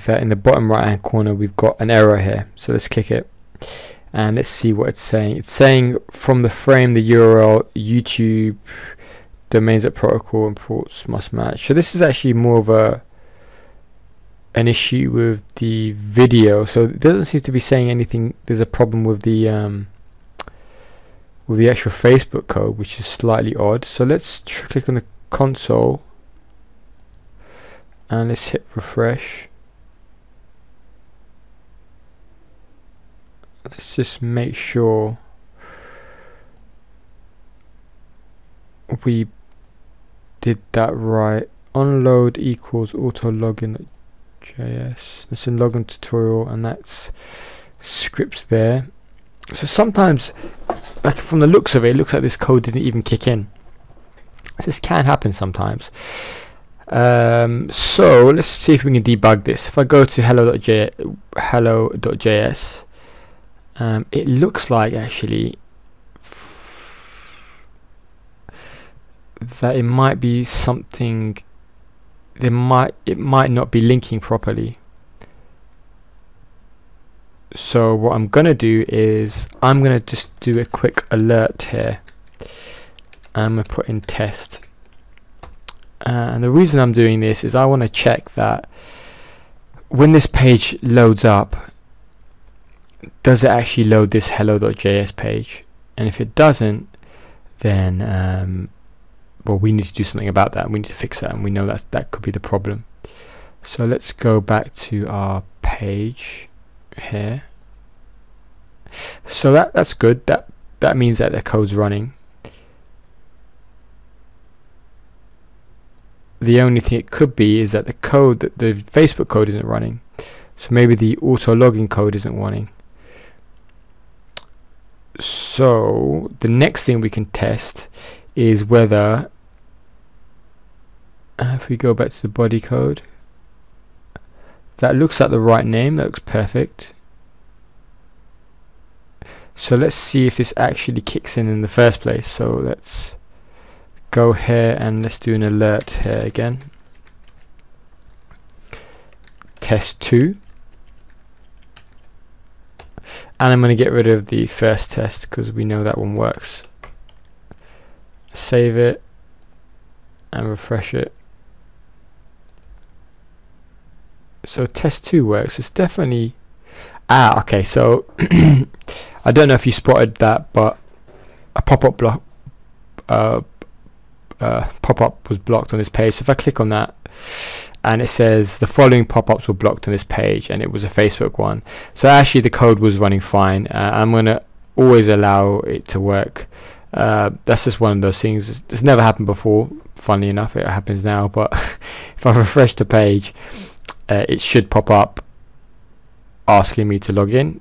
that in the bottom right hand corner we've got an error here. So let's click it and let's see what it's saying. It's saying from the frame the URL YouTube domains at protocol and ports must match. So this is actually more of an issue with the video. So it doesn't seem to be saying anything. There's a problem with the actual Facebook code, which is slightly odd. So let's click on the console and let's hit refresh. Let's just make sure we did that right. Onload equals auto login.js. It's in login tutorial, and that's scripts there. So sometimes, like from the looks of it, it looks like this code didn't even kick in. This can happen sometimes. So let's see if we can debug this. If I go to hello.js, it looks like actually that it might be something. It might not be linking properly. So what I'm gonna do is I'm gonna just do a quick alert here. I'm gonna put in test, and the reason I'm doing this is I want to check that when this page loads up, does it actually load this hello.js page, and if it doesn't, then well, we need to do something about that. We need to fix that, and we know that could be the problem. So let's go back to our page here. So that's good. That means that the code's running. The only thing it could be is that the Facebook code isn't running. So maybe the auto login code isn't running. So the next thing we can test is whether if we go back to the body code, that looks like the right name, that looks perfect. So let's see if this actually kicks in the first place. So let's go here and let's do an alert here again. Test 2. And I'm going to get rid of the first test because we know that one works. Save it and refresh it. So test 2 works. It's definitely okay. So I don't know if you spotted that, but a pop-up block pop-up was blocked on this page. So if I click on that, and it says the following pop-ups were blocked on this page, and it was a Facebook one. So actually the code was running fine. I'm gonna always allow it to work. That's just one of those things. It's never happened before, funnily enough. It happens now, but if I refresh the page, it should pop up asking me to log in.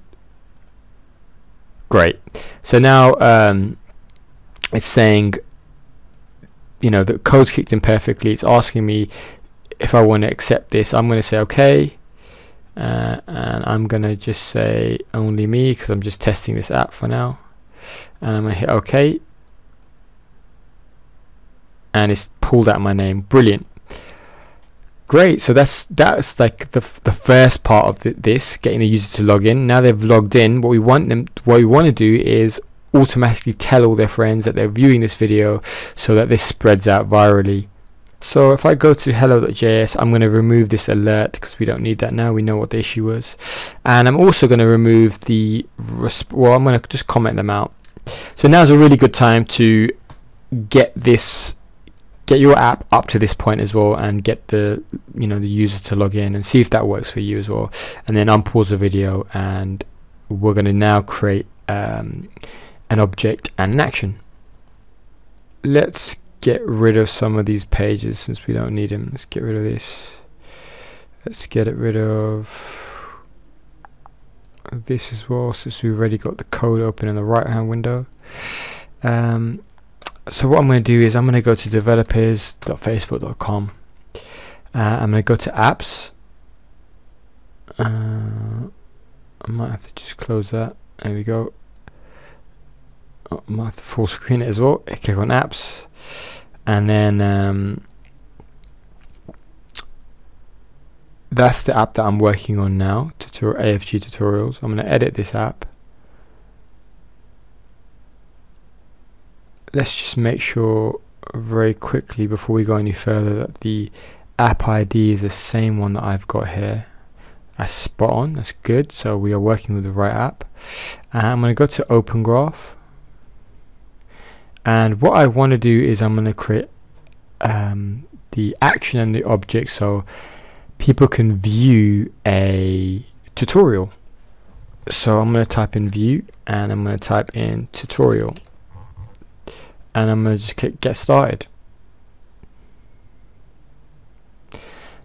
Great. So now it's saying, you know, the code's kicked in perfectly. It's asking me if I want to accept this. I'm going to say okay, and I'm going to just say only me, because I'm just testing this app for now, and I'm going to hit okay, and it's pulled out my name. Brilliant. Great. So that's like the first part of this, getting the user to log in. Now they've logged in, what we want to do is automatically tell all their friends that they're viewing this video, so that this spreads out virally. So if I go to hello.js, I'm going to remove this alert because we don't need that now. We know what the issue was. And I'm also going to remove the well, I'm going to just comment them out. So now's a really good time to get your app up to this point as well, and get the the user to log in, and see if that works for you as well. And then unpause the video, and we're going to now create an object and an action. Let's get rid of some of these pages since we don't need them. Let's get rid of this. Let's get rid of this as well, since we've already got the code open in the right hand window. So what I'm going to do is I'm going to go to developers.facebook.com. I'm going to go to apps. I might have to just close that. There we go. I might have to full screen it as well. Click on apps, and then that's the app that I'm working on now, AFG tutorials. I'm going to edit this app. Let's just make sure very quickly before we go any further that the app ID is the same one that I've got here. That's spot on. That's good. So we are working with the right app. I'm going to go to Open Graph. And what I want to do is I'm going to create the action and the object so people can view a tutorial. So I'm going to type in view, and I'm going to type in tutorial, and I'm going to just click get started.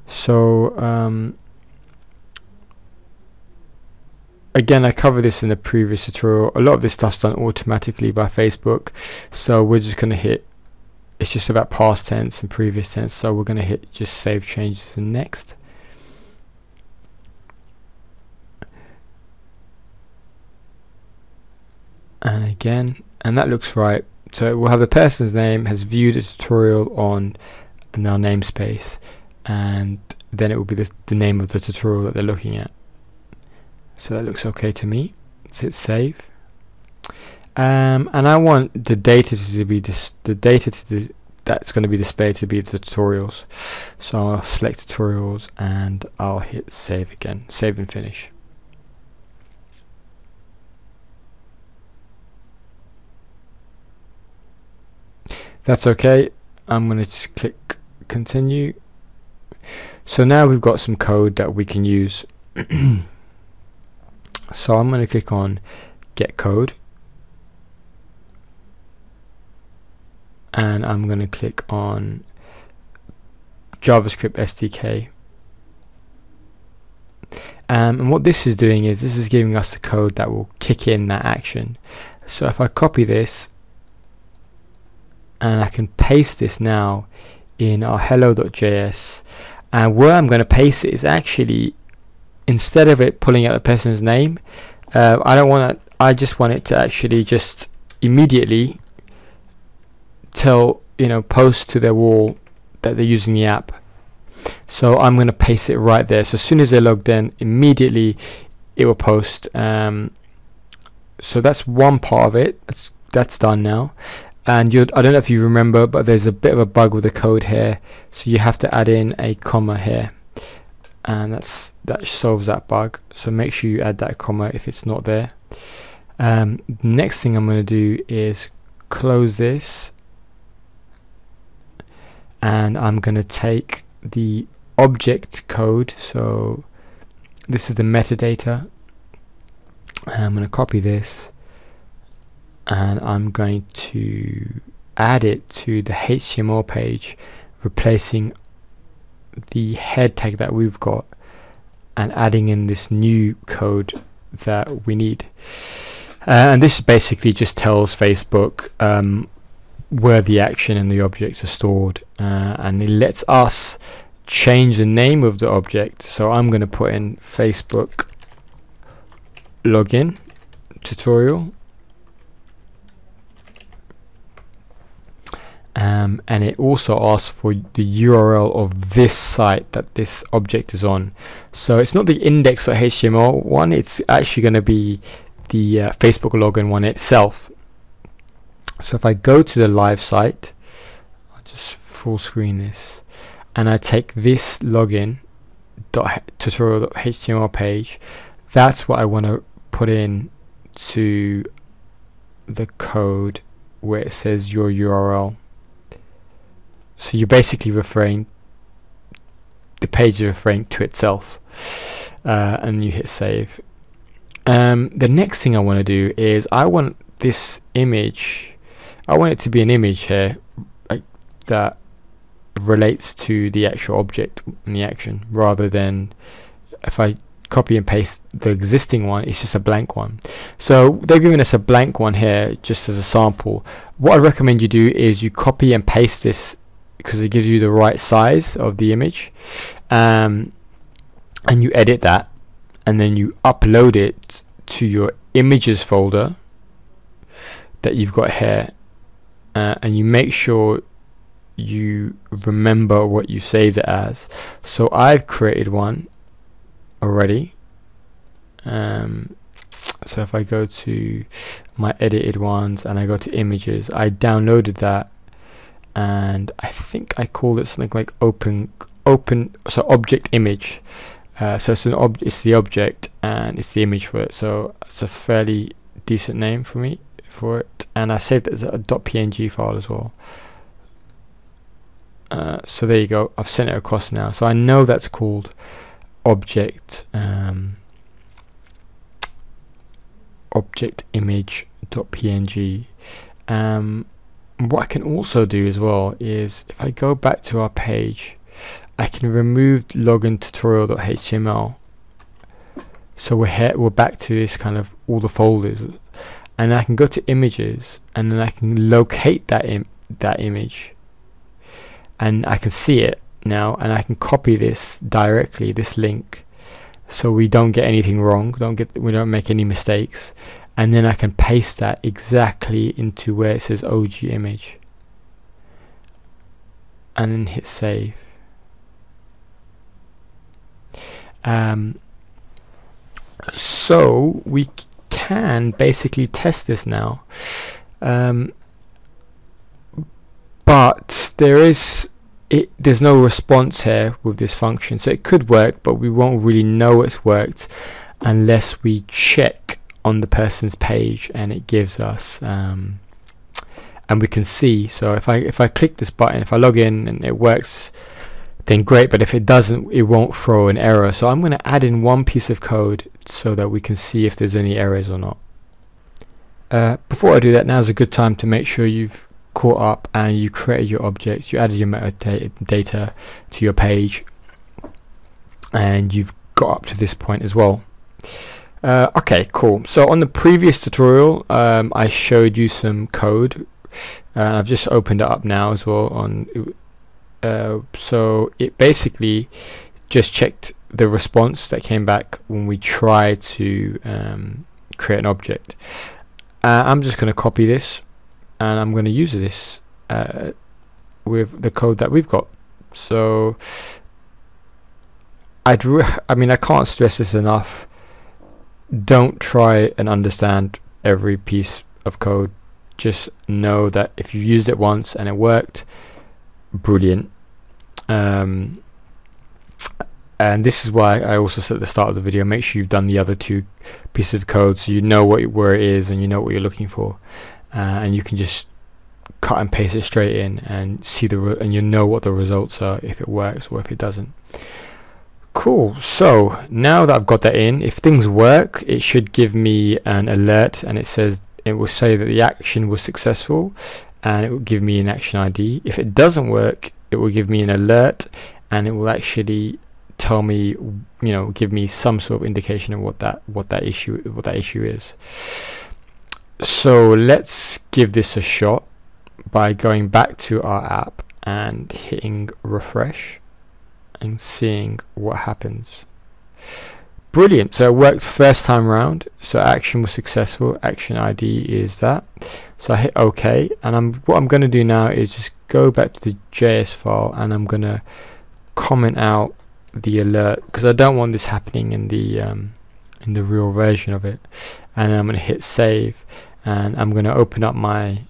So again, I covered this in the previous tutorial. A lot of this stuff's done automatically by Facebook, so we're just going to hit, it's just about past tense and previous tense, so we're going to hit just save changes and next. And again, and that looks right. So we'll have the person's name has viewed a tutorial on our namespace, and then it will be the name of the tutorial that they're looking at. So that looks okay to me. Let's hit save. And I want the data to be that's going to be displayed to be the tutorials. So I'll select tutorials, and I'll hit save again. Save and finish. That's okay. I'm going to just click continue. So now we've got some code that we can use. So I'm going to click on get code, and I'm going to click on JavaScript SDK. And what this is doing is this is giving us the code that will kick in that action. So if I copy this, and I can paste this now in our hello.js, and where I'm going to paste it is actually, instead of it pulling out the person's name, I don't want that. I just want it to actually just immediately tell, post to their wall that they're using the app. So I'm going to paste it right there. So as soon as they're logged in, immediately it will post. So that's one part of it. That's done now. And I don't know if you remember, but there's a bit of a bug with the code here, so you have to add in a comma here. and that solves that bug. So make sure you add that comma if it's not there. Next thing I'm going to do is close this, and I'm going to take the object code. So this is the metadata. I'm going to copy this, and I'm going to add it to the HTML page, replacing the head tag that we've got and adding in this new code that we need. And this basically just tells Facebook where the action and the objects are stored, and it lets us change the name of the object. So I'm going to put in Facebook login tutorial, and it also asks for the URL of this site that this object is on. So it's not the index.html one, it's actually going to be the Facebook login one itself. So if I go to the live site, I'll just full screen this, and I take this login.tutorial.html page, that's what I want to put in to the code where it says your URL. So you're basically referring, the page is referring to itself, and you hit save. The next thing I want to do is I want this image, I want it to be an image here, like that relates to the actual object and the action, rather than if I copy and paste the existing one, it's just a blank one. So they've given us a blank one here just as a sample. What I recommend you do is you copy and paste this, because it gives you the right size of the image, and you edit that, and then you upload it to your images folder that you've got here, and you make sure you remember what you saved it as. So I've created one already. So if I go to my edited ones and I go to images, I downloaded that, and I think I called it something like so object image. So it's the object and it's the image for it, so it's a fairly decent name for me for it, and I saved it as a .png file as well. So there you go, I've sent it across now, so I know that's called object object image.png. What I can also do as well is, if I go back to our page, I can remove login tutorial.html. So we're back to this kind of all the folders, and I can go to images, and then I can locate that image, and I can see it now, and I can copy this directly, this link, so we don't get anything wrong, we don't make any mistakes, and then I can paste that exactly into where it says OG image, and then hit save. So we can basically test this now, but there's no response here with this function, so it could work, but we won't really know it's worked unless we check on the person's page and it gives us and we can see. So if I click this button, if I log in and it works, then great, but if it doesn't, it won't throw an error. So I'm going to add in one piece of code so that we can see if there's any errors or not. Before I do that, now's a good time to make sure you've caught up and you created your objects, you added your metadata to your page, and you've got up to this point as well. Okay, cool. So on the previous tutorial, I showed you some code. I've just opened it up now as well on so it basically just checked the response that came back when we tried to create an object. I'm just going to copy this, and I'm going to use this with the code that we've got. So I mean, I can't stress this enough. Don't try and understand every piece of code. Just know that if you used it once and it worked, brilliant. And this is why I also said at the start of the video, make sure you've done the other two pieces of code so you know where it is and you know what you're looking for, and you can just cut and paste it straight in and see and you know what the results are, if it works or if it doesn't. Cool. So now that I've got that in, if things work, it should give me an alert, and it will say that the action was successful, and it will give me an action ID. If it doesn't work, it will give me an alert, and it will actually tell me, give me some sort of indication of what that issue is. So let's give this a shot by going back to our app and hitting refresh and seeing what happens. Brilliant. So it worked first time round. So action was successful. Action ID is that. So I hit OK, and what I'm going to do now is just go back to the JS file, and I'm going to comment out the alert, because I don't want this happening in the real version of it. And I'm going to hit save, and I'm going to open up my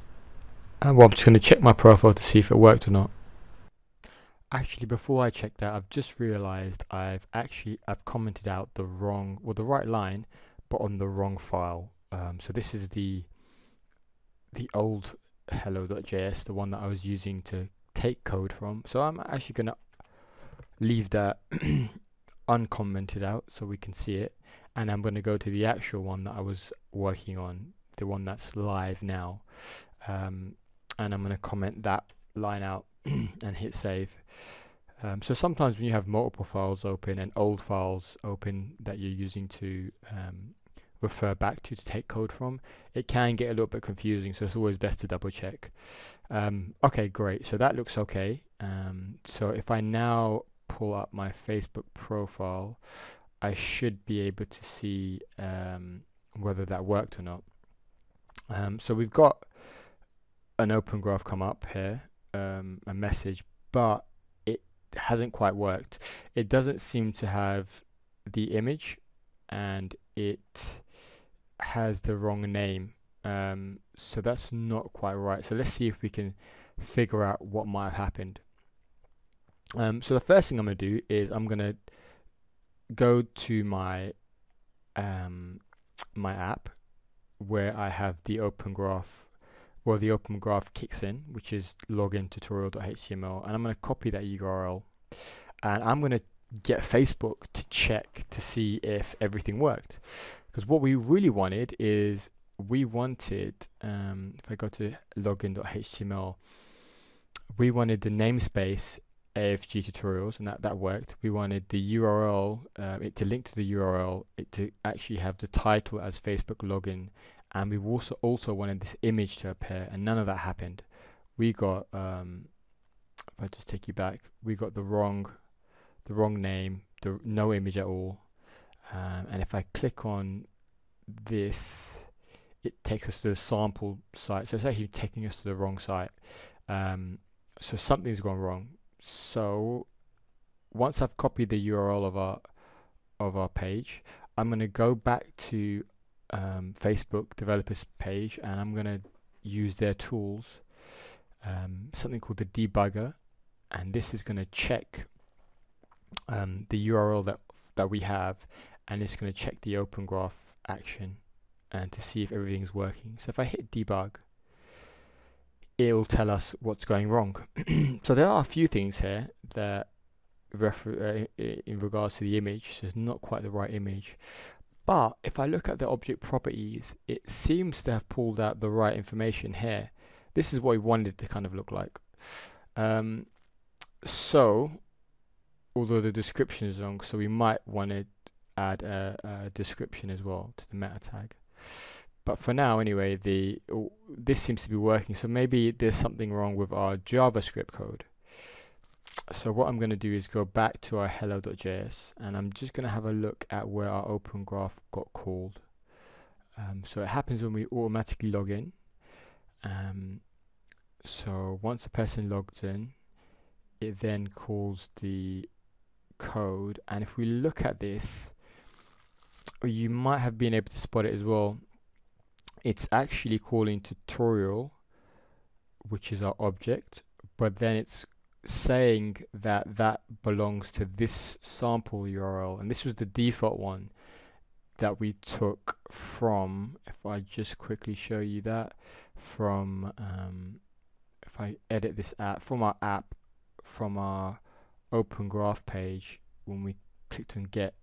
I'm just going to check my profile to see if it worked or not. Actually, before I check that, I've just realized I've commented out the right line, but on the wrong file. So this is the old hello.js, the one that I was using to take code from. So I'm actually going to leave that uncommented out so we can see it, and I'm going to go to the actual one that I was working on, the one that's live now, and I'm going to comment that line out and hit save. So sometimes when you have multiple files open and old files open that you're using to refer back to take code from, it can get a little bit confusing, so it's always best to double check. Okay, great, so that looks okay. So if I now pull up my Facebook profile, I should be able to see whether that worked or not. So we've got an open graph come up here, a message, but it hasn't quite worked. It doesn't seem to have the image, and it has the wrong name, so that's not quite right. So let's see if we can figure out what might have happened. So the first thing I'm going to do is I'm going to go to my my app where I have the open graph, where the open graph kicks in, which is login tutorial.html, and I'm going to copy that URL, and I'm going to get Facebook to check to see if everything worked. Because what we really wanted is if I go to login.html, we wanted the namespace AFG tutorials, and that worked. We wanted the URL, it to link to the URL, it to actually have the title as Facebook login, and we also wanted this image to appear, and none of that happened. We got, if I just take you back, we got the wrong name, no image at all, and if I click on this, it takes us to the sample site, so it's actually taking us to the wrong site. So something's gone wrong. So once I've copied the URL of our page, I'm going to go back to Facebook developers page, and I'm going to use their tools, something called the debugger, and this is going to check the URL that we have, and it's going to check the open graph action and to see if everything's working. So if I hit debug, it will tell us what's going wrong. So there are a few things here that in regards to the image, so it's not quite the right image. But if I look at the object properties, it seems to have pulled out the right information here. This is what we wanted it to kind of look like. So although the description is wrong, so we might want to add a description as well to the meta tag. But for now, anyway, this seems to be working. So maybe there's something wrong with our JavaScript code. So what I'm going to do is go back to our hello.js, and I'm just going to have a look at where our open graph got called. So it happens when we automatically log in. So once a person logs in, it then calls the code, and if we look at this, you might have been able to spot it as well. It's actually calling tutorial, which is our object, but then it's saying that that belongs to this sample URL, and this was the default one that we took from, if I just quickly show you that, from if I edit this app, from our Open Graph page, when we clicked on get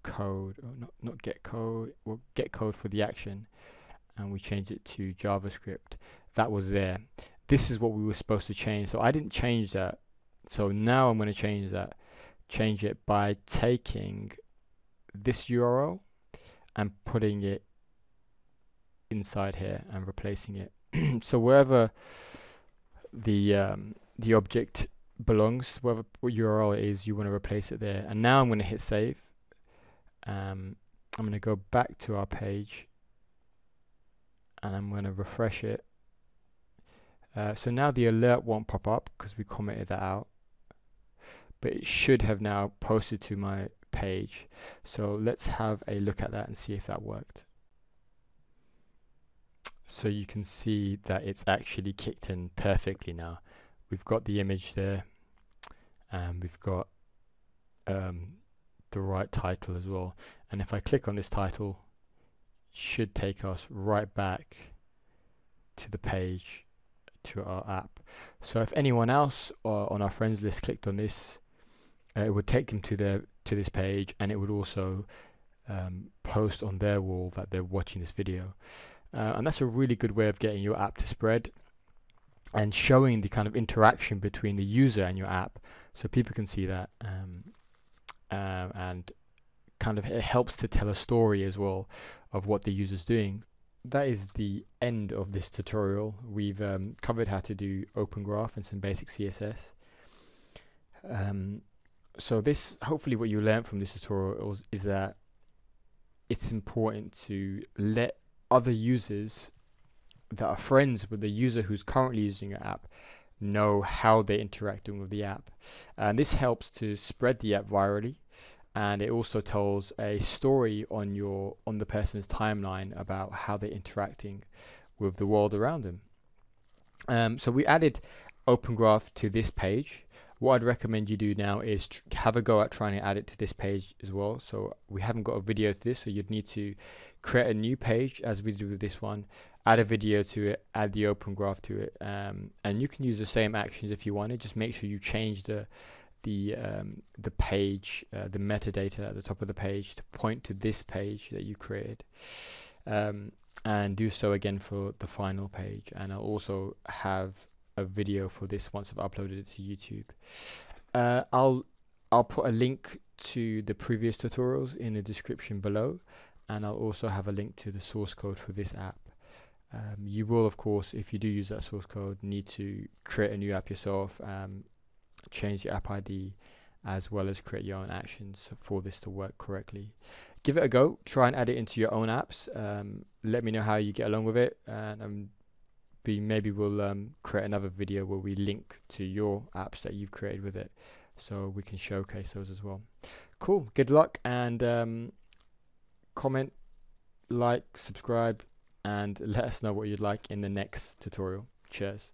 code, or not get code, well, get code for the action, and we changed it to JavaScript, that was there. This is what we were supposed to change, so I didn't change that. So now I'm going to change it by taking this URL and putting it inside here and replacing it. So wherever the object belongs, whatever URL it is, you want to replace it there. And now I'm going to hit save. I'm going to go back to our page and I'm going to refresh it. So now the alert won't pop up because we commented that out, but it should have now posted to my page. So let's have a look at that and see if that worked. So you can see that it's actually kicked in perfectly now. We've got the image there, and we've got the right title as well. And if I click on this title, it should take us right back to the page, to our app. So if anyone else on our friends list clicked on this, it would take them to this page, and it would also post on their wall that they're watching this video. And that's a really good way of getting your app to spread and showing the kind of interaction between the user and your app, so people can see that, and kind of it helps to tell a story as well of what the user's doing. That is the end of this tutorial. We've covered how to do Open Graph and some basic CSS. So this, hopefully what you learned from this tutorial is that it's important to let other users that are friends with the user who's currently using your app know how they're interacting with the app. And this helps to spread the app virally, and it also tells a story on the person's timeline about how they're interacting with the world around them. So we added Open Graph to this page. What I'd recommend you do now is have a go at trying to add it to this page as well. So we haven't got a video to this, so you'd need to create a new page as we did with this one, add a video to it, add the Open Graph to it, and you can use the same actions if you wanted. Just make sure you change the page, the metadata at the top of the page to point to this page that you created, and do so again for the final page. And I'll also have a video for this once I've uploaded it to YouTube. I'll put a link to the previous tutorials in the description below, and I'll also have a link to the source code for this app. You will, of course, if you do use that source code, need to create a new app yourself, change the app ID, as well as create your own actions for this to work correctly. Give it a go, try and add it into your own apps. Let me know how you get along with it, and maybe we'll create another video where we link to your apps that you've created with it, so we can showcase those as well. Cool, good luck, and comment, like, subscribe, and let us know what you'd like in the next tutorial. Cheers.